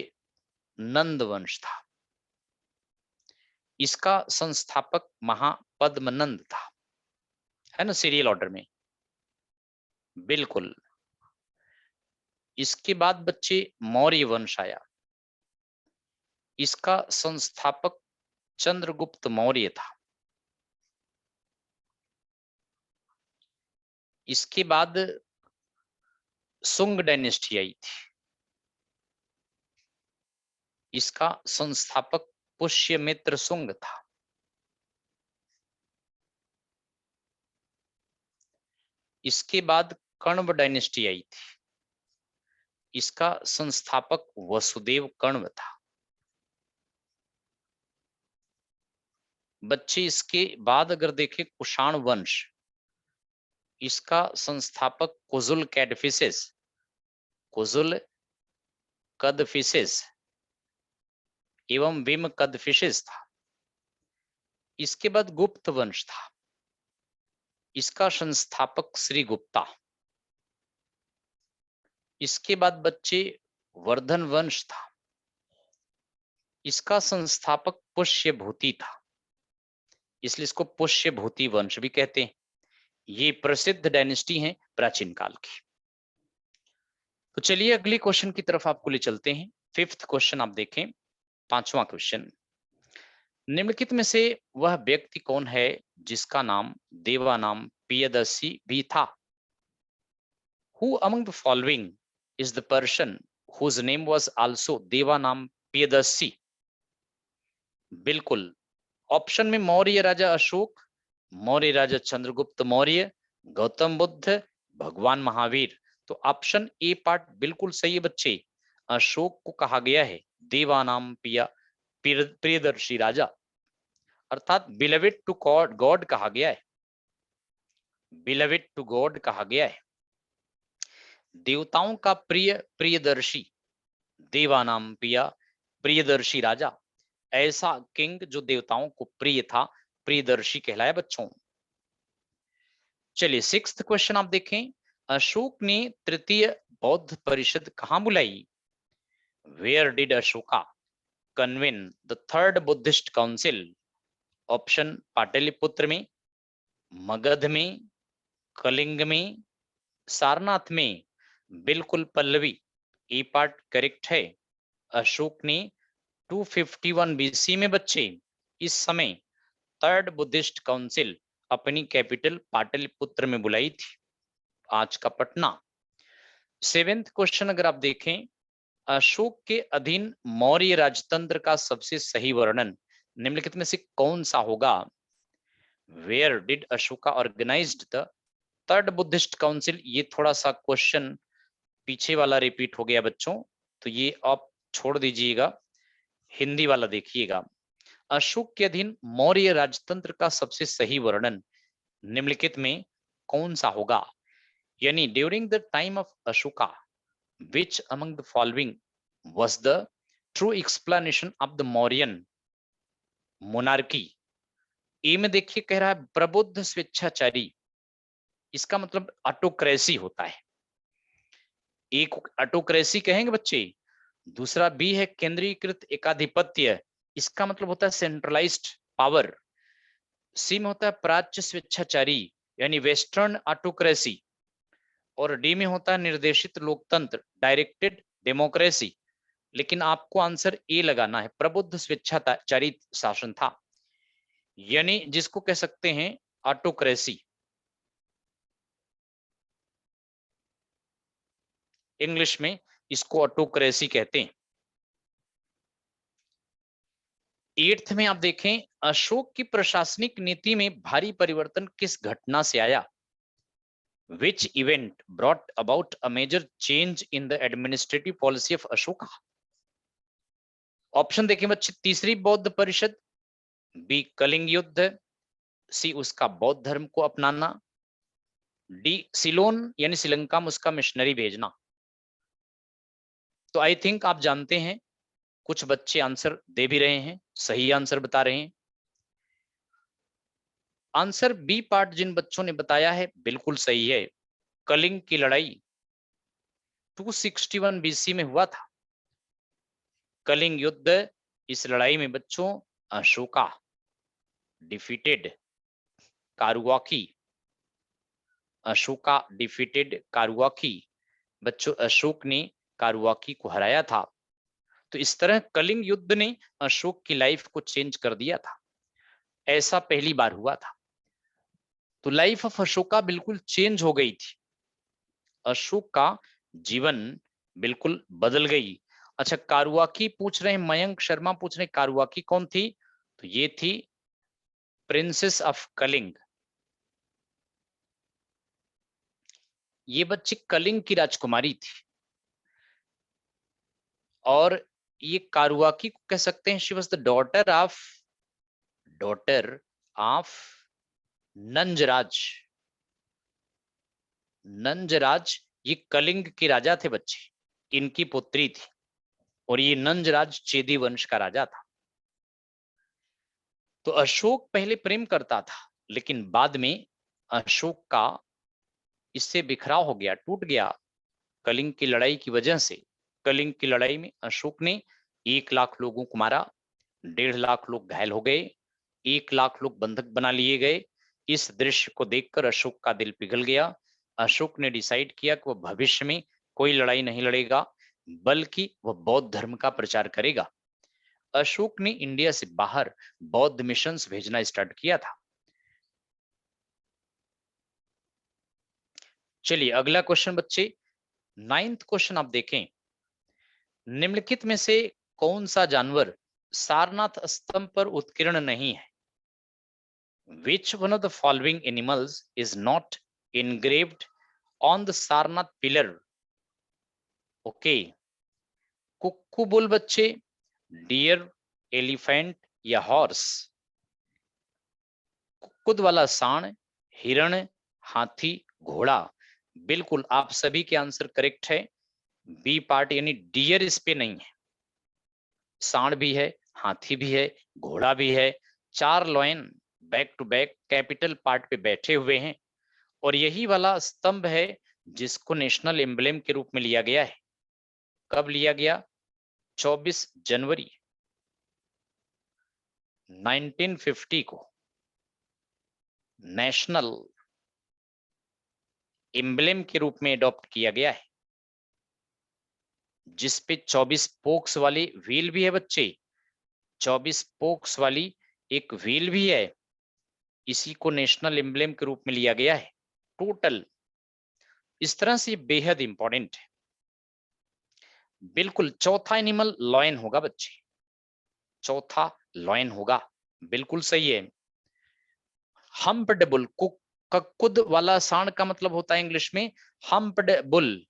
नंद वंश था, इसका संस्थापक महापद्मनंद था, है ना, सीरियल ऑर्डर में, बिल्कुल। इसके बाद बच्चे मौर्य वंश आया, इसका संस्थापक चंद्रगुप्त मौर्य था। इसके बाद सुंग डायनेस्टी आई थी, इसका संस्थापक पुष्यमित्र सुंग था। इसके बाद कण्व डायनेस्टी आई थी, इसका संस्थापक वसुदेव कण्व था। बच्चे इसके बाद अगर देखें कुषाण वंश, इसका संस्थापक कुजुल कैडफिसेस, कुजुल कदफिसेस एवं विम कदफिसेस था। इसके बाद गुप्त वंश था, इसका संस्थापक श्री गुप्ता। इसके बाद बच्चे वर्धन वंश था, इसका संस्थापक पुष्यभूति था, इसलिए इसको पुष्यभूति वंश भी कहते हैं। ये प्रसिद्ध डायनेस्टी है प्राचीन काल की। तो चलिए अगले क्वेश्चन की तरफ आपको ले चलते हैं। फिफ्थ क्वेश्चन आप देखें, 5वां क्वेश्चन, निम्नलिखित में से वह व्यक्ति कौन है जिसका नाम देवानाम पियदर्शी भी था? Who among the following is the person whose name was also देवानाम पियदर्शी? बिल्कुल, ऑप्शन में मौर्य राजा अशोक, मौर्य राजा चंद्रगुप्त मौर्य, गौतम बुद्ध, भगवान महावीर। तो ऑप्शन ए पार्ट बिल्कुल सही है बच्चे। अशोक को कहा गया है देवानाम प्रियदर्शी राजा, अर्थात बिलवेड टू गॉड, गॉड कहा गया है, बिलवेड टू गॉड कहा गया है। देवताओं का प्रिय प्रियदर्शी, देवानाम प्रियदर्शी राजा, ऐसा किंग जो देवताओं को प्रिय था, प्रियदर्शी कहलाया बच्चों। चलिए 6th क्वेश्चन आप देखें, अशोक ने तृतीय बौद्ध परिषद कहां बुलाई? Where did Ashoka convene the third Buddhist council? Option Pataliputra में, मगध में, कलिंग में, सारनाथ में। बिल्कुल पल्लवी, ए पार्ट करेक्ट है। अशोक ने 251 बीसी में बच्चे इस समय थर्ड बुद्धिस्ट काउंसिल अपनी कैपिटल पाटलिपुत्र में बुलाई थी, आज का पटना। 7th क्वेश्चन अगर आप देखें, अशोक के अधीन मौर्य राजतंत्र का सबसे सही वर्णन निम्नलिखित में से कौन सा होगा? Where did Ashoka organised the third Buddhist council? ये थोड़ा सा क्वेश्चन पीछे वाला रिपीट हो गया बच्चों, तो ये आप छोड़ दीजिएगा, हिंदी वाला देखिएगा। अशोक के अधीन मौर्य राजतंत्र का सबसे सही वर्णन निम्नलिखित में कौन सा होगा? यानी during the time of Ashoka which among the following was the true explanation of the Mauryan monarchy? ए में देखिए कह रहा है प्रबुद्ध स्वेच्छाचारी, इसका मतलब ऑटोक्रेसी होता है, एक ऑटोक्रेसी कहेंगे बच्चे। दूसरा बी है केंद्रीकृत एकाधिपत्य, इसका मतलब होता है सेंट्रलाइज्ड पावर। सी में होता है प्राच्य स्वेच्छाचारी यानी वेस्टर्न ऑटोक्रेसी, और डी में होता है निर्देशित लोकतंत्र डायरेक्टेड डेमोक्रेसी। लेकिन आपको आंसर ए लगाना है, प्रबुद्ध स्वेच्छाचारी शासन था, यानी जिसको कह सकते हैं ऑटोक्रेसी, इंग्लिश में इसको ऑटोक्रेसी कहते हैं। 8th में आप देखें, अशोक की प्रशासनिक नीति में भारी परिवर्तन किस घटना से आया? Which event brought about a major change in the administrative policy of Ashoka? Option देखें बच्चे, तीसरी बौद्ध परिषद, बी कलिंग युद्ध, सी उसका बौद्ध धर्म को अपनाना, डी सिलोन यानी श्रीलंका में उसका मिशनरी भेजना। तो आई थिंक आप जानते हैं, कुछ बच्चे आंसर दे भी रहे हैं, सही आंसर बता रहे हैं। आंसर बी पार्ट जिन बच्चों ने बताया है बिल्कुल सही है। कलिंग की लड़ाई 261 बीसी में हुआ था, कलिंग युद्ध। इस लड़ाई में बच्चों अशोका डिफीटेड कारुआकी, अशोका डिफीटेड कारुआकी, बच्चों अशोक ने कारुआकी को हराया था। तो इस तरह कलिंग युद्ध ने अशोक की लाइफ को चेंज कर दिया था, ऐसा पहली बार हुआ था। तो लाइफ ऑफ अशोका बिल्कुल चेंज हो गई थी, अशोक का जीवन बिल्कुल बदल गई। अच्छा, कारुआकी पूछ रहे हैं, मयंक शर्मा पूछ रहे हैं कारुआकी कौन थी? तो ये थी प्रिंसेस ऑफ कलिंग, ये बच्ची कलिंग की राजकुमारी थी। और ये कारुआकी को कह सकते हैं she was the daughter of Nanjaraj. Nanjaraj ये कलिंग के राजा थे बच्चे, इनकी पुत्री थी, और ये नंजराज चेदी वंश का राजा था। तो अशोक पहले प्रेम करता था, लेकिन बाद में अशोक का इससे बिखराव हो गया, टूट गया कलिंग की लड़ाई की वजह से। कलिंग की लड़ाई में अशोक ने 1 लाख लोगों को मारा, 1.5 लाख लोग घायल हो गए, 1 लाख लोग बंधक बना लिए गए। इस दृश्य को देखकर अशोक का दिल पिघल गया। अशोक ने डिसाइड किया कि वह भविष्य में कोई लड़ाई नहीं लड़ेगा, बल्कि वह बौद्ध धर्म का प्रचार करेगा। अशोक ने इंडिया से बाहर बौद्ध मिशंस भेजना स्टार्ट किया था? चलिए अगला क्वेश्चन बच्चे, 9th क्वेश्चन आप देखें, निम्नलिखित में से कौन सा जानवर सारनाथ स्तंभ पर उत्कीर्ण नहीं है? Which one of the following animals is not engraved on the Sarnath pillar? ओके, कुक्कू बोल बच्चे, डियर, एलिफेंट या हॉर्स? कुक्कुद वाला सांड, हिरण, हाथी, घोड़ा? बिल्कुल आप सभी के आंसर करेक्ट है। बी पार्ट यानी डियर इस पे नहीं है। सांड भी है, हाथी भी है, घोड़ा भी है, 4 lion back to back capital part पे बैठे हुए हैं। और यही वाला स्तंभ है जिसको नेशनल एम्बलेम के रूप में लिया गया है। कब लिया गया? 24 जनवरी 1950 को नेशनल एम्बलेम के रूप में अडॉप्ट किया गया है, जिसपे 24 पोक्स वाली व्हील भी है बच्चे। 24 पोक्स वाली एक व्हील भी है। इसी को नेशनल एम्बलेम के रूप में लिया गया है टोटल। इस तरह से बेहद इंपॉर्टेंट है। बिल्कुल चौथा एनिमल लॉयन होगा बच्चे, चौथा लॉयन होगा, बिल्कुल सही है। हम्प्ड बुल, कक्कुद वाला सांड का मतलब होता है इंग्लिश में हम्प्ड बुल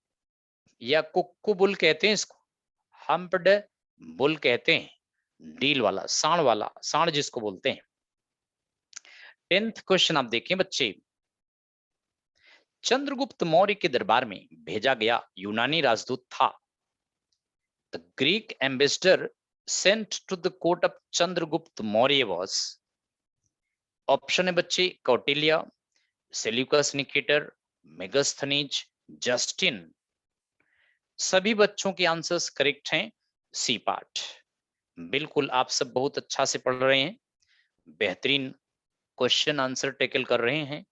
या कुक्कू बुल कहते हैं इसको, हम्प्ड बुल कहते हैं। डील वाला सांड जिसको बोलते हैं। 10th क्वेश्चन आप देखें बच्चे, चंद्रगुप्त मौर्य के दरबार में भेजा गया यूनानी राजदूत था? The Greek ambassador sent to the court of Chandragupta Maurya was? Option है बच्चे Kautilya, Seleucus Nicator, Megasthenes, Justin? सभी बच्चों के आंसर्स करेक्ट हैं, सी पार्ट। बिल्कुल आप सब बहुत अच्छा से पढ़ रहे हैं, बेहतरीन क्वेश्चन आंसर टेकल कर रहे हैं।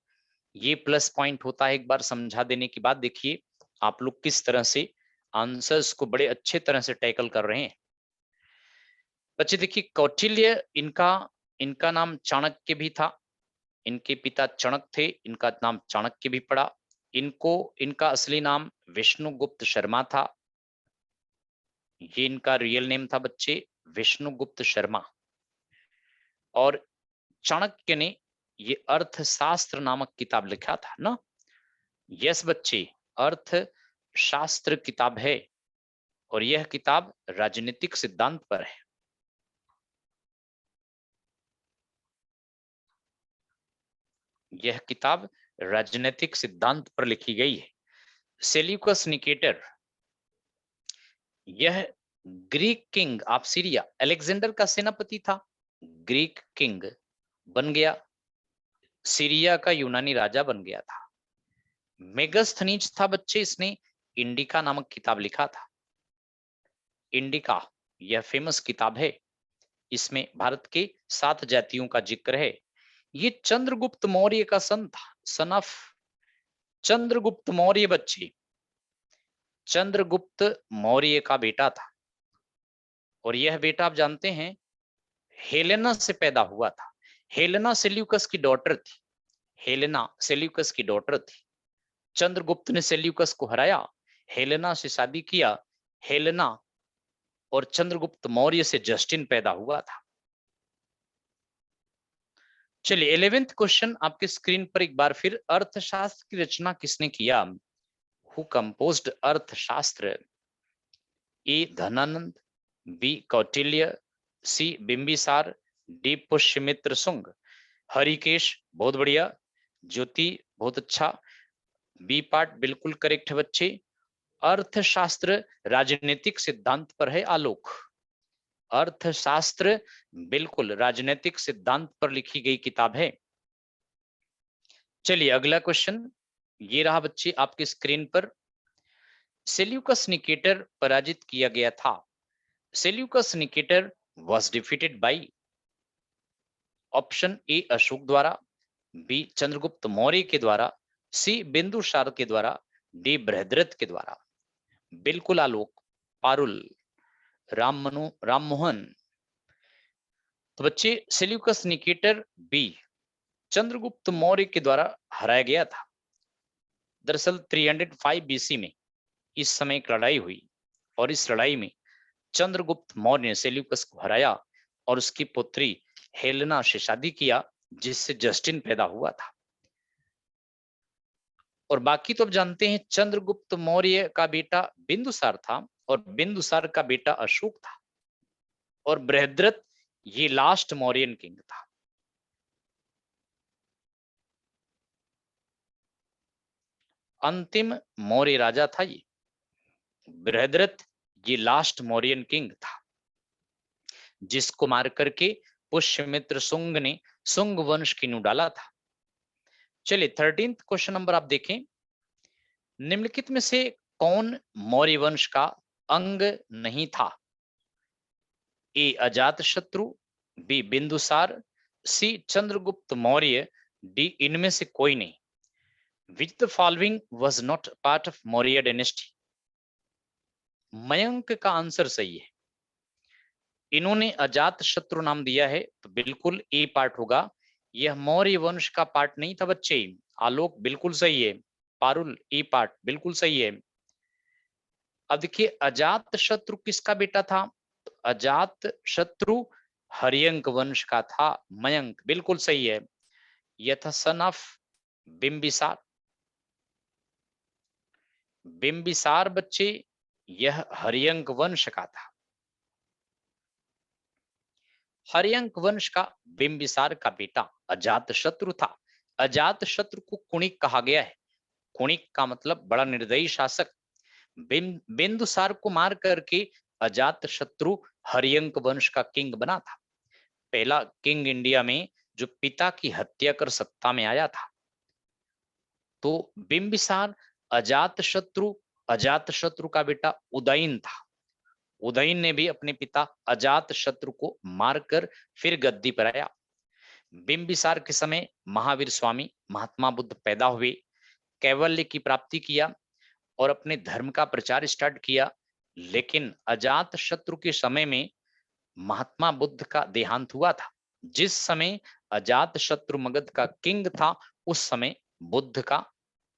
ये प्लस पॉइंट होता है एक बार समझा देने के बाद। देखिए आप लोग किस तरह से आंसर्स को बड़े अच्छे तरह से टैकल कर रहे हैं। बच्चे देखिए कौटिल्य, इनका नाम चाणक्य भी था। इनके पिता चणक थे, इनका नाम चाणक्य भी पड़ा। इनका असली नाम विष्णुगुप्त शर्मा था। ये इनका रियल नेम था बच्चे, विष्णुगुप्त शर्मा। और चाणक्य ने ये अर्थशास्त्र नामक किताब लिखा था ना। यस बच्चे, अर्थशास्त्र किताब है और यह किताब राजनीतिक सिद्धांत पर है। यह किताब राजनीतिक सिद्धांत पर लिखी गई है। सेल्यूकस निकेटर, यह Greek king of Syria Alexander का सेनापति था। ग्रीक किंग बन गया, सीरिया का यूनानी राजा बन गया था। मेगास्थनीज था बच्चे, इसने इंडिका नामक किताब लिखा था। इंडिका यह फेमस किताब है, इसमें भारत के 7 जातियों का जिक्र है। ये चंद्रगुप्त मौर्य का सन था, सन ऑफ चंद्रगुप्त मौर्य बच्चे, चंद्रगुप्त मौर्य का बेटा था। और यह बेटा आप जानते हैं हेलेना से पैदा हुआ था। हेलेना सेल्यूकस की डॉटर थी, हेलेना सेल्यूकस की डॉटर थी। चंद्रगुप्त ने सेल्यूकस को हराया, हेलेना से शादी किया। हेलेना और चंद्रगुप्त मौर्य से जस्टिन पैदा हुआ था। चलिए 11th क्वेश्चन आपके स्क्रीन पर एक बार फिर, अर्थशास्त्र की रचना किसने किया? हु कंपोज्ड अर्थशास्त्र? ए धनानंद, बी कौटिल्य, सी बिंबिसार, डी पुष्यमित्र शुंग? हरिकेश बहुत बढ़िया, ज्योति बहुत अच्छा, बी पार्ट बिल्कुल करेक्ट है बच्चे। अर्थशास्त्र राजनीतिक सिद्धांत पर है आलोक। अर्थशास्त्र बिल्कुल राजनीतिक सिद्धांत पर लिखी गई किताब है। चलिए अगला क्वेश्चन ये रहा बच्चे आपके स्क्रीन पर, सेल्यूकस निकेटर पराजित किया गया था। Seleucus Nicator was defeated by? Option A Ashok द्वारा, बी चंद्रगुप्त मौर्य के द्वारा, सी बिंदुसार के द्वारा, डी बृहद्रथ के द्वारा? बिल्कुल आलोक, पारुल, राम मोहन, तो बच्चे Seleucus Nicator B Chandragupta Maurya के द्वारा हराया गया था। दरअसल 305 बीसी में इस समय एक लड़ाई हुई और इस लड़ाई में चंद्रगुप्त मौर्य ने सेल्यूकस को हराया और उसकी पुत्री हेलेना से शादी किया, जिससे जस्टिन पैदा हुआ था। और बाकी तो अब जानते हैं, चंद्रगुप्त मौर्य का बेटा बिंदुसार था और बिंदुसार का बेटा अशोक था और बृहद्रथ ये लास्ट मौर्यन किंग था। अंतिम मौर्य राजा था ये। बृहद्रथ ये लास्ट मौर्यन किंग था, जिसको मार करके पुष्यमित्र शुंग ने शुंग वंश की नींव डाला था। चलिए 13th क्वेश्चन नंबर आप देखें। निम्नलिखित में से कौन मौर्य वंश का अंग नहीं था? ए अजातशत्रु, बी बिंदुसार, सी चंद्रगुप्त मौर्य, डी इनमें से कोई नहीं। Which the following was not part of Maurya dynasty? Mayank का आंसर सही है। इन्होंने अजात शत्रु नाम दिया है, तो बिल्कुल ए पार्ट होगा। यह मौर्य वंश का पार्ट नहीं था बच्चे। आलोक बिल्कुल सही है। पारुल ए पार्ट बिल्कुल सही है। अब देखिए, अजात शत्रु किसका बेटा था? तो अजात शत्रु हर्यंक वंश का था। मयंक बिल्कुल सही है। यह था सन ऑफ बिंबिसार। बिंबिसार बच्चे यह हर्यंक वंश का था। हर्यंक वंश का बिंबिसार का बेटा अजातशत्रु था। अजातशत्रु को कुणिक कहा गया है। कुणिक का मतलब बड़ा निर्दयी शासक। बिंदुसार को मार करके अजातशत्रु हर्यंक वंश का किंग बना था। पहला किंग इंडिया में जो पिता की हत्या कर सत्ता में आया था। तो बिंबिसार अजातशत्रु का बेटा उदयन था। उदयन ने भी अपने पिता अजातशत्रु को मारकर फिर गद्दी पर आया। बिंबिसार के समय महावीर स्वामी महात्मा बुद्ध पैदा हुए, कैवल्य की प्राप्ति किया और अपने धर्म का प्रचार स्टार्ट किया। लेकिन अजातशत्रु के समय में महात्मा बुद्ध का देहांत हुआ था। जिस समय अजातशत्रु मगध का किंग था, उस समय बुद्ध का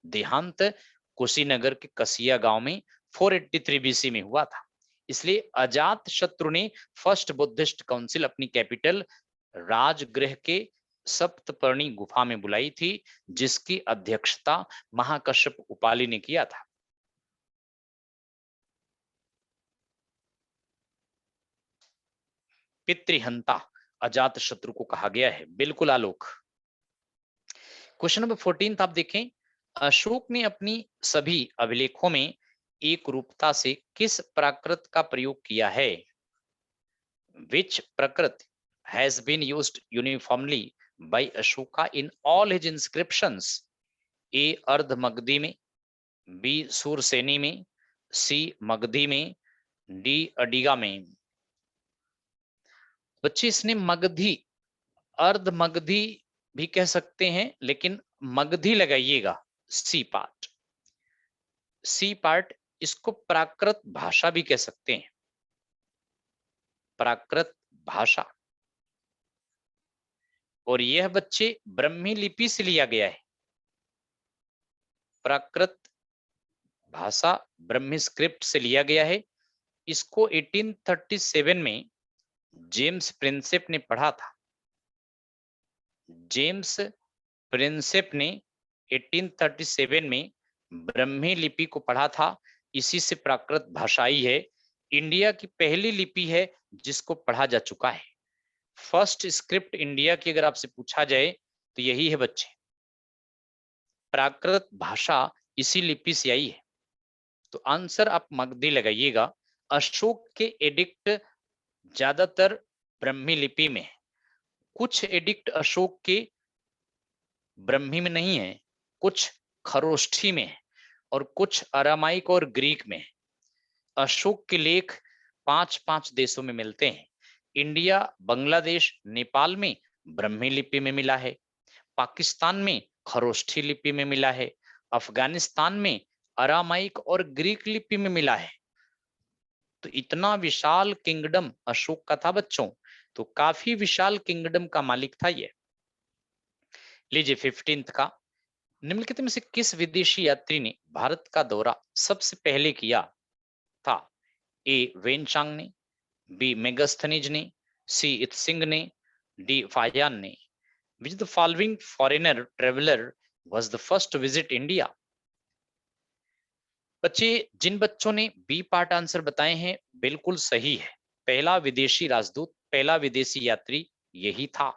देहांत कुशीनगर के कसिया गांव में 483 बीसी में हुआ था। इसलिए अजात शत्रु ने फर्स्ट बुद्धिस्ट काउंसिल अपनी कैपिटल राजगृह के सप्तपर्णी गुफा में बुलाई थी, जिसकी अध्यक्षता महाकश्यप उपाली ने किया था। पितृहंता अजात शत्रु को कहा गया है। बिल्कुल आलोक। क्वेश्चन नंबर 14 आप देखें। अशोक ने अपनी सभी अभिलेखों में एक रूपता से किस प्राकृत का प्रयोग किया है? Which prakrit has been used uniformly by Ashoka in all his inscriptions? A अर्ध मगधी में, बी सूरसेनी में, सी मगधी में, डी अडिगा में। बच्चे इसने मगधी, अर्ध मगधी भी कह सकते हैं, लेकिन मगधी लगाइएगा। C part, C part. इसको प्राकृत भाषा भी कह सकते हैं। प्राकृत भाषा। और यह बच्चे ब्रह्मी लिपि से लिया गया है। प्राकृत भाषा ब्रह्मी स्क्रिप्ट से लिया गया है। इसको 1837 में जेम्स प्रिंसेप ने पढ़ा था। जेम्स प्रिंसेप ने 1837 में ब्रह्मी लिपि को पढ़ा था। इसी से प्राकृत भाषा आई है। इंडिया की पहली लिपि है जिसको पढ़ा जा चुका है। फर्स्ट स्क्रिप्ट इंडिया की अगर आपसे पूछा जाए तो यही है बच्चे। प्राकृत भाषा इसी लिपि से आई है। तो आंसर आप मगधी लगाइएगा। अशोक के एडिक्ट ज्यादातर ब्रह्मी लिपि में है। कुछ एडिक्ट अशोक के ब्रह्मी में नहीं है, कुछ खरोष्ठी में है और कुछ अरामाइक और ग्रीक में है। अशोक के लेख 5-5 देशों में मिलते हैं। इंडिया, बांग्लादेश, नेपाल में ब्रह्मी लिपि में मिला है। पाकिस्तान में खरोष्ठी लिपि में मिला है। अफगानिस्तान में अरामाइक और ग्रीक लिपि में मिला है। तो इतना विशाल किंगडम अशोक का था बच्चों, तो काफी विशाल किंगडम का मालिक था ये। लीजिए 15th का, निम्नलिखित में से किस विदेशी यात्री ने भारत का दौरा सबसे पहले किया था? ए वेनचांग ने, बी मेगास्थनीज ने, सी इत्सिंग ने, डी फायान ने। Which the following foreigner traveler was the first to visit India? बच्चे, जिन बच्चों ने बी पार्ट आंसर बताए हैं बिल्कुल सही है। पहला विदेशी राजदूत, पहला विदेशी यात्री यही था।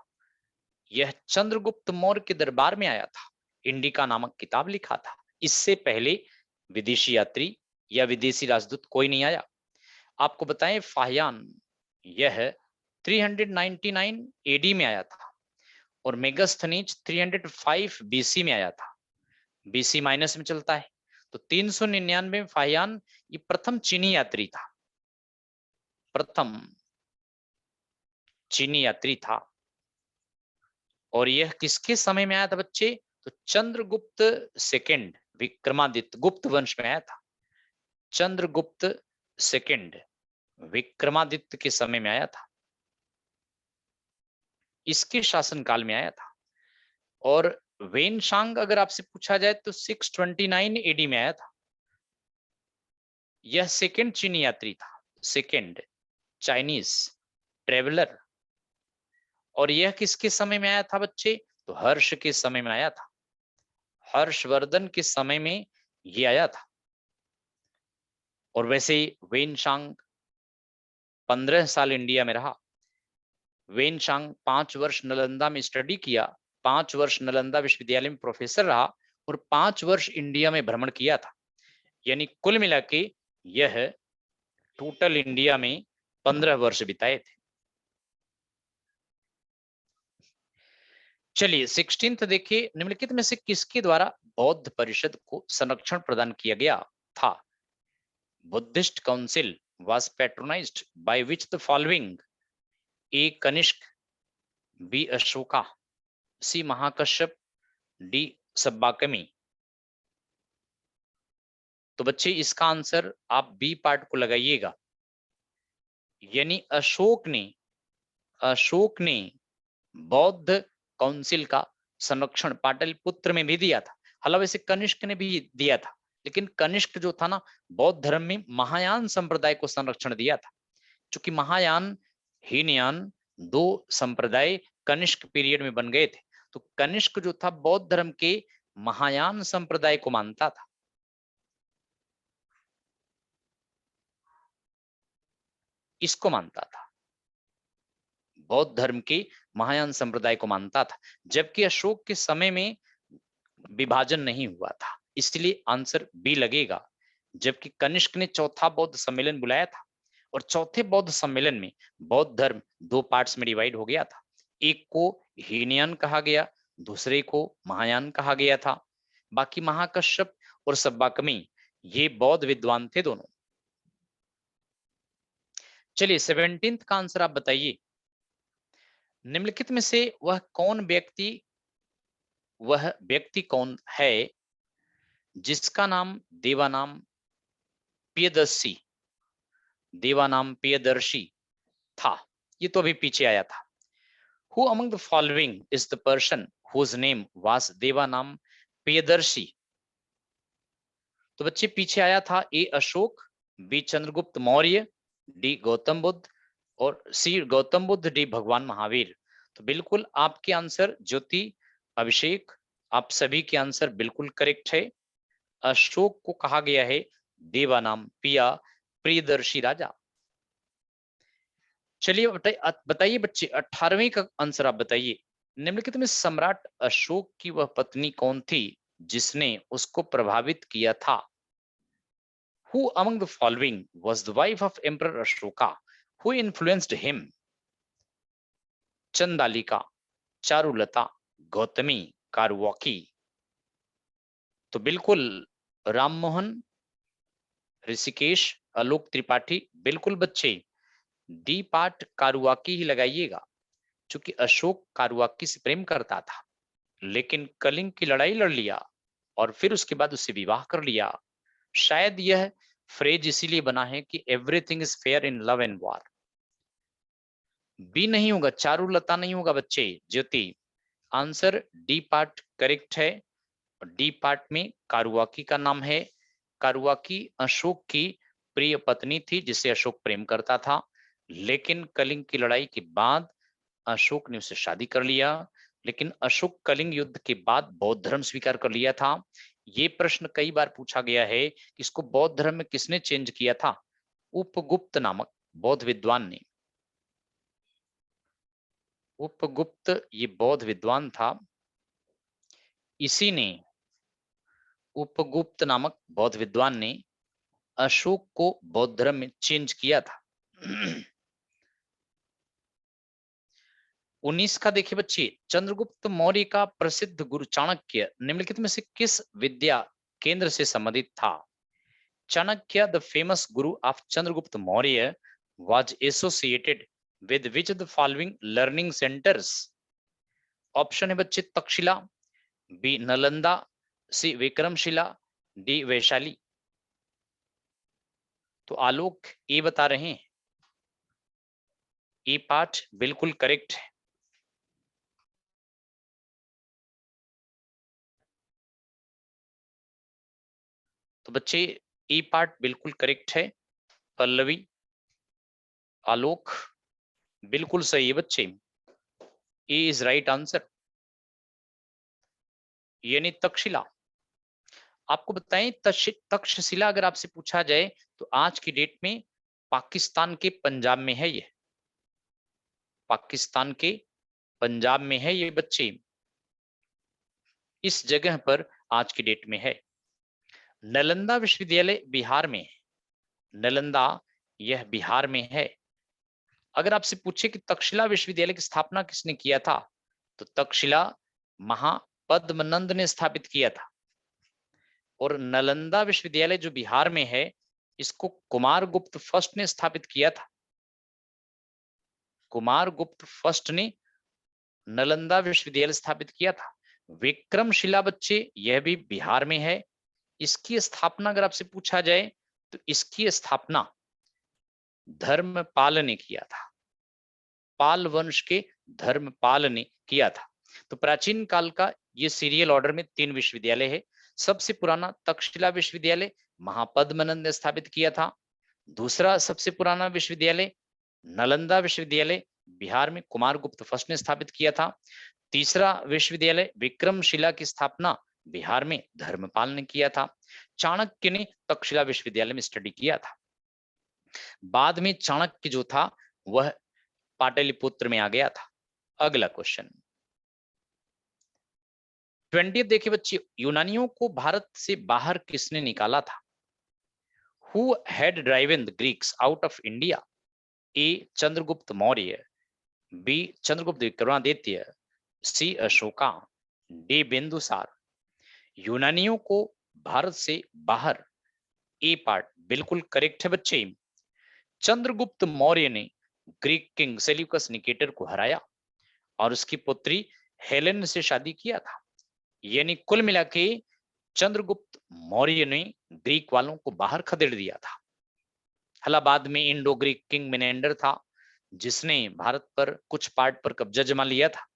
यह चंद्रगुप्त मौर्य के दरबार में आया था, इंडिका नामक किताब लिखा था। इससे पहले विदेशी यात्री या विदेशी राजदूत कोई नहीं आया। आपको बताएं फाहियान, यह 399 एडी में आया था और मेगास्थनीज 305 बीसी में आया था। बीसी माइनस में चलता है, तो 399 में फाहियान ये प्रथम चीनी यात्री था, प्रथम चीनी यात्री था। और यह किसके समय में आया था बच्चे? तो चंद्रगुप्त सेकंड विक्रमादित्य गुप्त वंश में आया था। चंद्रगुप्त सेकंड विक्रमादित्य के समय में आया था, इसके शासनकाल में आया था। और वेनशांग अगर आपसे पूछा जाए तो 629 एडी में आया था। यह सेकंड चीनी यात्री था, सेकंड चाइनीज ट्रेवलर। और यह किसके समय में आया था बच्चे? तो हर्ष के समय में आया था, हर्षवर्धन के समय में ये आया था। और वैसे वेनशांग 15 साल इंडिया में रहा। वेनशांग 5 वर्ष नालंदा में स्टडी किया, 5 वर्ष नालंदा विश्वविद्यालय में प्रोफेसर रहा और 5 वर्ष इंडिया में भ्रमण किया था। यानी कुल मिला के यह टोटल इंडिया में 15 वर्ष बिताए थे। चलिए 16th देखिए, निम्नलिखित में से किसके द्वारा बौद्ध परिषद को संरक्षण प्रदान किया गया था? Buddhist council was patronized by which the following? A Kanishka, B Ashoka, C Mahakashyap, D Sabbakami. तो बच्चे इसका आंसर आप बी पार्ट को लगाइएगा, यानी अशोक ने बौद्ध काउंसिल का संरक्षण पाटलिपुत्र में भी दिया था। हालांकि वैसे कनिष्क ने भी दिया था, लेकिन कनिष्क जो था ना, बौद्ध धर्म में महायान संप्रदाय को संरक्षण दिया था। क्योंकि महायान हीनयान दो संप्रदाय कनिष्क पीरियड में बन गए थे, तो कनिष्क जो था बौद्ध धर्म के महायान संप्रदाय को मानता था। इसको मानता था, बौद्ध धर्म के महायान संप्रदाय को मानता था। जबकि अशोक के समय में विभाजन नहीं हुआ था, इसलिए आंसर बी लगेगा। जबकि कनिष्क ने चौथा बौद्ध सम्मेलन बुलाया था और चौथे बौद्ध सम्मेलन में बौद्ध धर्म 2 पार्ट्स में डिवाइड हो गया था। एक को हीनयान कहा गया, दूसरे को महायान कहा गया था। बाकी महाकश्यप और सब्बाकमी ये बौद्ध विद्वान थे दोनों। चलिए 17th का आंसर आप बताइए, निम्नलिखित में से वह व्यक्ति कौन है जिसका नाम देवानाम प्रियदर्शी था? ये तो अभी पीछे आया था। Who among the following is the person whose name was देवानाम Priyadarshi? तो बच्चे पीछे आया था ए अशोक, बी चंद्रगुप्त मौर्य, डी गौतम बुद्ध और सी गौतम बुद्ध, डी भगवान महावीर। तो बिल्कुल आपके आंसर ज्योति, अभिषेक, आप सभी के आंसर बिल्कुल करेक्ट है। अशोक को कहा गया है देवानाम प्रियदर्शी राजा। चलिए बताइए बच्चे 18वें का आंसर आप बताइए, निम्नलिखित में सम्राट अशोक की वह पत्नी कौन थी जिसने उसको प्रभावित किया था? Who among the following was the wife of Emperor Ashoka who influenced him? चंदालिका, Charulata, Gautami, कारवाकी। तो बिल्कुल राममोहन, ऋषिकेश, आलोक त्रिपाठी, बिल्कुल बच्चे डी पार्ट कारुवाकी ही लगाइएगा, क्योंकि अशोक कारुवाकी से प्रेम करता था, लेकिन कलिंग की लड़ाई लड़ लिया और फिर उसके बाद उससे विवाह कर लिया। शायद यह फ्रेज इसीलिए बना है कि everything is fair in love and war. B नहीं होगा, चारुलता नहीं होगा बच्चे, Jyoti. Answer D part correct है। डी पार्ट में कारुआकी का नाम है। कारुआकी अशोक की प्रिय पत्नी थी जिसे अशोक प्रेम करता था, लेकिन कलिंग की लड़ाई के बाद अशोक ने उससे शादी कर लिया। लेकिन अशोक कलिंग युद्ध के बाद बौद्ध धर्म स्वीकार कर लिया था। ये प्रश्न कई बार पूछा गया है कि इसको बौद्ध धर्म में किसने चेंज किया था? उपगुप्त नामक बौद्ध विद्वान ने। उपगुप्त ये बौद्ध विद्वान था, इसी ने, उपगुप्त नामक बौद्ध विद्वान ने अशोक को बौद्ध धर्म में चेंज किया था। 19 का देखिए बच्चे, चंद्रगुप्त मौर्य का प्रसिद्ध गुरु चाणक्य निम्नलिखित में से किस विद्या केंद्र से संबंधित था? Chanakya, the famous Guru of Chandragupta Maurya, was associated with which of the following learning centers? Option है बच्चे तक्षशिला, बी नालंदा, सी विक्रमशिला, डी वैशाली। तो आलोक ए बता रहे हैं, ए पार्ट बिल्कुल करेक्ट है। तो बच्चे ए पार्ट बिल्कुल करेक्ट है। पल्लवी, आलोक बिल्कुल सही है बच्चे, ए इज राइट आंसर, यानी तक्षशिला। आपको बताएं तक्षशिला अगर आपसे पूछा जाए तो आज की डेट में पाकिस्तान के पंजाब में है ये, पाकिस्तान के पंजाब में है ये बच्चे, इस जगह पर आज की डेट में है। नालंदा विश्वविद्यालय बिहार में है, नालंदा यह बिहार में है। अगर आपसे पूछे कि तक्षशिला विश्वविद्यालय की स्थापना किसने किया था, तो तक्षशिला महापद्मनंद ने स्थापित किया था। और नालंदा विश्वविद्यालय जो बिहार में है, इसको कुमारगुप्त फर्स्ट ने स्थापित किया था। कुमारगुप्त फर्स्ट ने नालंदा विश्वविद्यालय स्थापित किया था। विक्रमशिला बच्चे यह भी बिहार में है। इसकी स्थापना अगर आपसे पूछा जाए तो इसकी स्थापना धर्मपाल ने किया था, पाल वंश के धर्मपाल ने किया था। तो प्राचीन काल का ये सीरियल ऑर्डर में 3 विश्वविद्यालय है। सबसे पुराना तक्षशिला विश्वविद्यालय महापद्मनंद ने स्थापित किया था। दूसरा सबसे पुराना विश्वविद्यालय नालंदा विश्वविद्यालय बिहार में कुमारगुप्त फर्स्ट ने स्थापित किया था। तीसरा विश्वविद्यालय विक्रमशिला की स्थापना बिहार में धर्मपाल ने किया था। चाणक्य ने तक्षशिला विश्वविद्यालय में स्टडी किया था। बाद में चाणक्य जो था वह पाटलिपुत्र में आ गया था। अगला क्वेश्चन 20 देखिए बच्चे, यूनानियों को भारत से बाहर किसने निकाला था? Who had driven the Greeks out of India? A. Chandragupta Maurya, B Chandragupta Vikramaditya, C Ashoka, D Bindusara. यूनानियों को भारत से बाहर, ए पार्ट बिल्कुल करेक्ट है बच्चे। चंद्रगुप्त मौर्य ने ग्रीक किंग सेल्यूकस निकेटर को हराया और उसकी पुत्री हेलेन से शादी किया था। यानी कुल मिला के चंद्रगुप्त मौर्य ने ग्रीक वालों को बाहर खदेड़ दिया था। इलाहाबाद में इंडो ग्रीक किंग मिनेंडर था जिसने भारत पर कुछ पार्ट पर कब्जा जमा लिया था।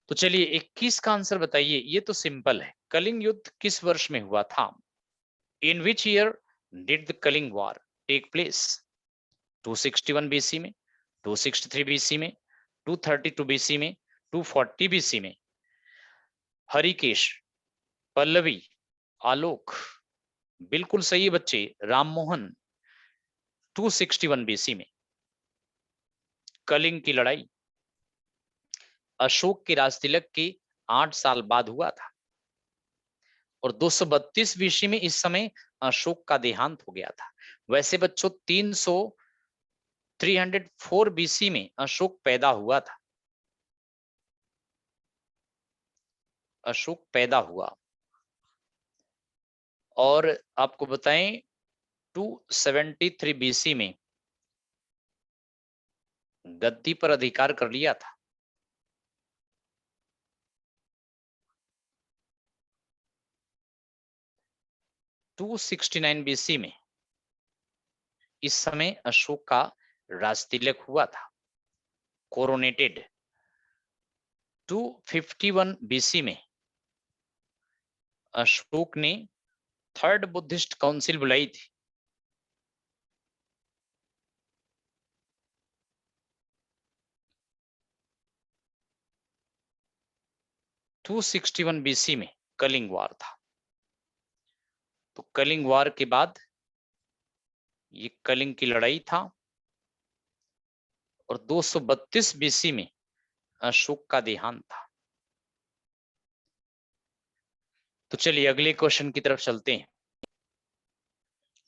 तो चलिए 21 का आंसर बताइए। ये तो सिंपल है, कलिंग युद्ध किस वर्ष में हुआ था? In which year did the Kalinga war take place? 261 BC में, 263 बीसी में, 232 बीसी में, 240 बीसी में। हरिकेश, पल्लवी, आलोक बिल्कुल सही है बच्चे। राममोहन 261 बीसी में। कलिंग की लड़ाई अशोक के राजतिलक के 8 साल बाद हुआ था और 232 बीसी में इस समय अशोक का देहांत हो गया था। वैसे बच्चों 304 बीसी में अशोक पैदा हुआ था, अशोक पैदा हुआ। और आपको बताएं 273 बीसी में गद्दी पर अधिकार कर लिया था। 269 बीसी में इस समय अशोक का राजतिलक हुआ था, कोरोनेटेड। 251 बीसी में अशोक ने थर्ड बुद्धिस्ट काउंसिल बुलाई थी। टू 261 बीसी में कलिंग वार था। तो कलिंग वार के बाद ये कलिंग की लड़ाई था, और 232 बीसी में अशोक का देहांत था। तो चलिए अगले क्वेश्चन की तरफ चलते हैं।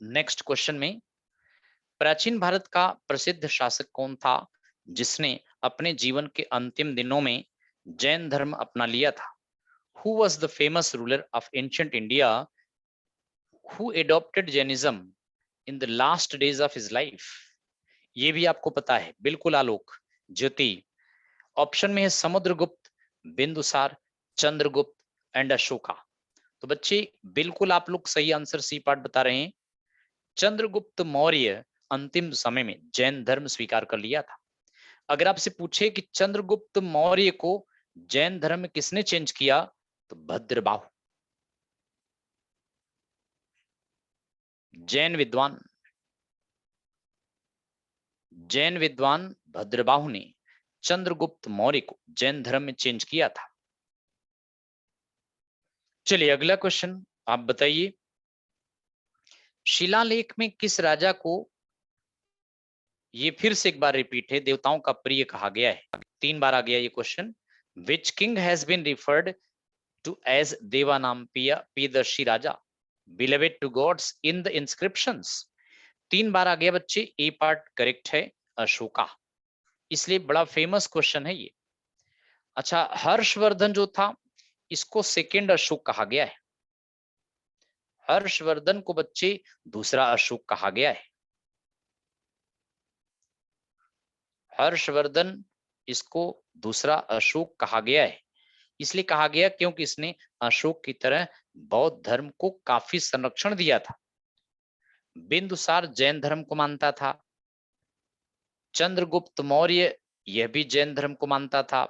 नेक्स्ट क्वेश्चन में, प्राचीन भारत का प्रसिद्ध शासक कौन था जिसने अपने जीवन के अंतिम दिनों में जैन धर्म अपना लिया था? Who was the famous ruler of ancient India who adopted Jainism in the last days of his life? ये भी आपको पता है, बिल्कुल आलोक ज्योति। ऑप्शन में है समुद्रगुप्त, बिंदुसार, चंद्रगुप्त एंड अशोका। तो बच्चे बिल्कुल आप लोग सही आंसर सी पार्ट बता रहे हैं। चंद्रगुप्त मौर्य अंतिम समय में जैन धर्म स्वीकार कर लिया था। अगर आपसे पूछे कि चंद्रगुप्त मौर्य को जैन धर्म में किसने चेंज किया, तो भद्रबाहु, जैन विद्वान भद्रबाहु ने चंद्रगुप्त मौर्य को जैन धर्म में चेंज किया था। चलिए अगला क्वेश्चन आप बताइए, शिलालेख में किस राजा को, ये फिर से एक बार रिपीट है, देवताओं का प्रिय कहा गया है? 3 बार आ गया ये question. Which king has been referred to as Devanam Priyadarshi Raja, beloved to gods in the inscriptions? 3 बार आ गया बच्चे, ए पार्ट करेक्ट है, अशोका। इसलिए बड़ा फेमस क्वेश्चन है ये। अच्छा, हर्षवर्धन जो था इसको सेकेंड अशोक कहा गया है। हर्षवर्धन को बच्चे दूसरा अशोक कहा गया है। हर्षवर्धन इसको दूसरा अशोक कहा गया है, इसलिए कहा गया क्योंकि इसने अशोक की तरह बौद्ध धर्म को काफी संरक्षण दिया था। बिंदुसार जैन धर्म को मानता था, चंद्रगुप्त मौर्य यह भी जैन धर्म को मानता था,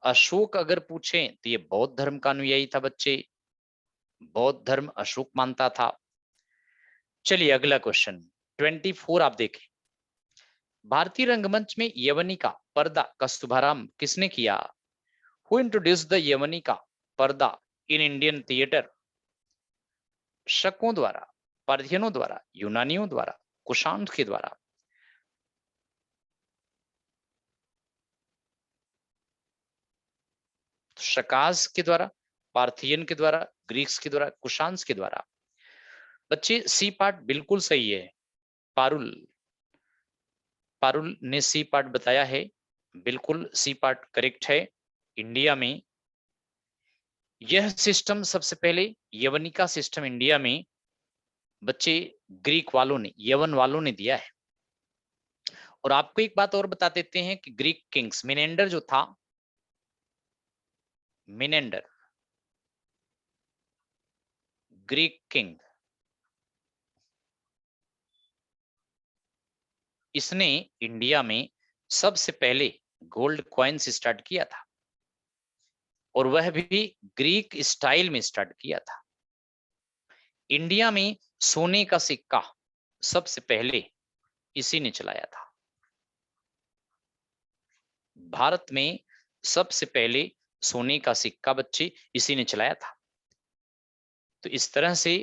अशोक अगर पूछें तो ये बौद्ध धर्म का अनुयायी था बच्चे, बौद्ध धर्म अशोक मानता था। चलिए अगला क्वेश्चन 24 आप देखें, भारतीय रंगमंच में यवनिका पर्दा का शुभारंभ किसने किया? हु इंट्रोड्यूस्ड द यवनिका पर्दा इन इंडियन थिएटर? शकों द्वारा, पार्थियनों द्वारा, यूनानियों द्वारा, कुषाण के द्वारा? शकाज के द्वारा, पार्थियन के द्वारा, ग्रीक्स के द्वारा, कुषाण के द्वारा? बच्चे सी पार्ट बिल्कुल सही है, पारुल, पारुल ने सी पार्ट बताया है, बिल्कुल सी पार्ट करेक्ट है। इंडिया में यह सिस्टम सबसे पहले, यवनिका सिस्टम इंडिया में बच्चे ग्रीक वालों ने, यवन वालों ने दिया है। और आपको एक बात और बता देते हैं कि ग्रीक किंग्स, मिनेंडर जो था, मिनेंडर ग्रीक किंग, इसने इंडिया में सबसे पहले गोल्ड कॉइन्स स्टार्ट किया था, और वह भी ग्रीक स्टाइल में स्टार्ट किया था। इंडिया में सोने का सिक्का सबसे पहले इसी ने चलाया था। भारत में सबसे पहले सोने का सिक्का बच्चे इसी ने चलाया था। तो इस तरह से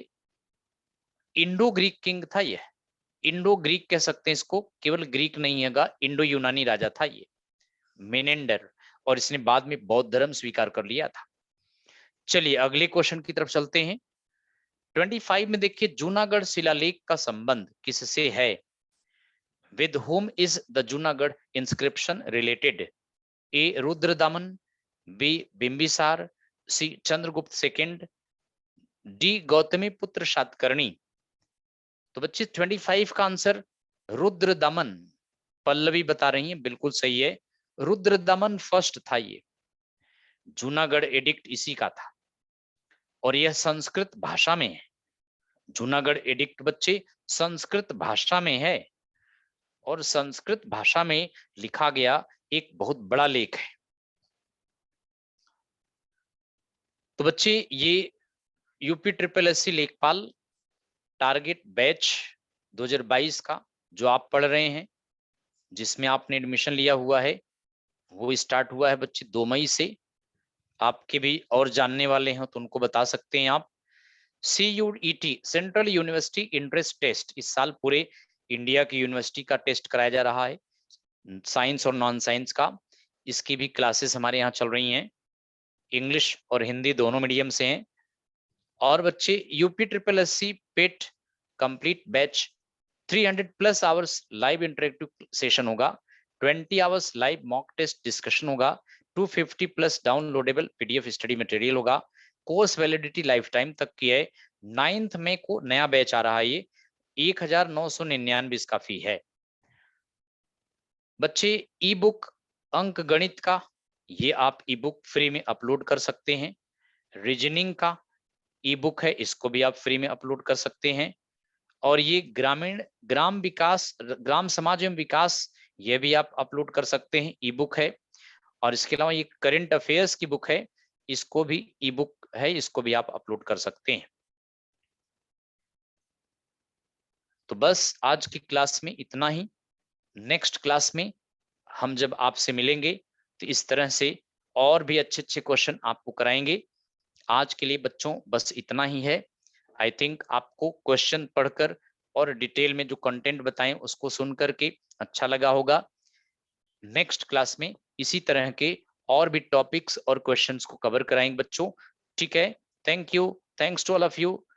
इंडो ग्रीक किंग था यह, इंडो ग्रीक कह सकते हैं इसको, केवल ग्रीक नहीं है, इंडो यूनानी राजा था ये मेनेंडर, और इसने बाद में बौद्ध धर्म स्वीकार कर लिया था। चलिए अगले क्वेश्चन की तरफ चलते हैं। 25 में देखिए, जूनागढ़ शिलालेख का संबंध किससे है? With whom is the Junagadh inscription related? A Rudradaman, B Bimbisara, C Chandragupta second, D Gautamiputra Satakarni? तो बच्चे 25 का आंसर रुद्रदमन, पल्लवी बता रही है, बिल्कुल सही है, रुद्रदमन फर्स्ट था ये। जूनागढ़ एडिक्ट इसी का था, और यह संस्कृत भाषा में है। जूनागढ़ एडिक्ट बच्चे संस्कृत भाषा में है, और संस्कृत भाषा में लिखा गया एक बहुत बड़ा लेख है। तो बच्चे ये यूपी ट्रिपल एससी लेखपाल टारगेट बैच 2022 का जो आप पढ़ रहे हैं, जिसमें आपने एडमिशन लिया हुआ है, वो स्टार्ट हुआ है बच्चे 2 मई से। आपके भी और जानने वाले हैं तो उनको बता सकते हैं आप। CUET central university entrance test इस साल पूरे इंडिया की यूनिवर्सिटी का टेस्ट कराया जा रहा है, साइंस और नॉन साइंस का। इसकी भी क्लासेस हमारे यहाँ चल रही हैं, इंग्लिश और हिंदी दोनों मीडियम से हैं। और बच्चे UP triple SC PET complete batch 300+ hours live interactive session होगा, 20 hours live mock test discussion होगा, 250+ डाउनलोडेबल PDF स्टडी मटेरियल होगा। कोर्स वैलिडिटी लाइफ टाइम तक की है। 9 मई को नया बैच आ रहा है, ये 1999 इसका फी है। बच्चे ई बुक अंक गणित का ये आप ई बुक फ्री में अपलोड कर सकते हैं। रीजनिंग का ई बुक है, इसको भी आप फ्री में अपलोड कर सकते हैं। और ये ग्राम समाज एवं विकास, ये भी आप अपलोड कर सकते हैं, ई बुक है। और इसके अलावा ये करंट अफेयर्स की बुक है, इसको भी ई बुक है, इसको भी आप अपलोड कर सकते हैं। तो बस आज की क्लास में इतना ही। नेक्स्ट क्लास में हम जब आपसे मिलेंगे तो इस तरह से और भी अच्छे अच्छे क्वेश्चन आपको कराएंगे। आज के लिए बच्चों बस इतना ही है। आई थिंक आपको क्वेश्चन पढ़कर और डिटेल में जो कंटेंट बताएं उसको सुन करके अच्छा लगा होगा। नेक्स्ट क्लास में इसी तरह के और भी टॉपिक्स और क्वेश्चंस को कवर कराएंगे बच्चों। ठीक है, thank you, thanks to all of you.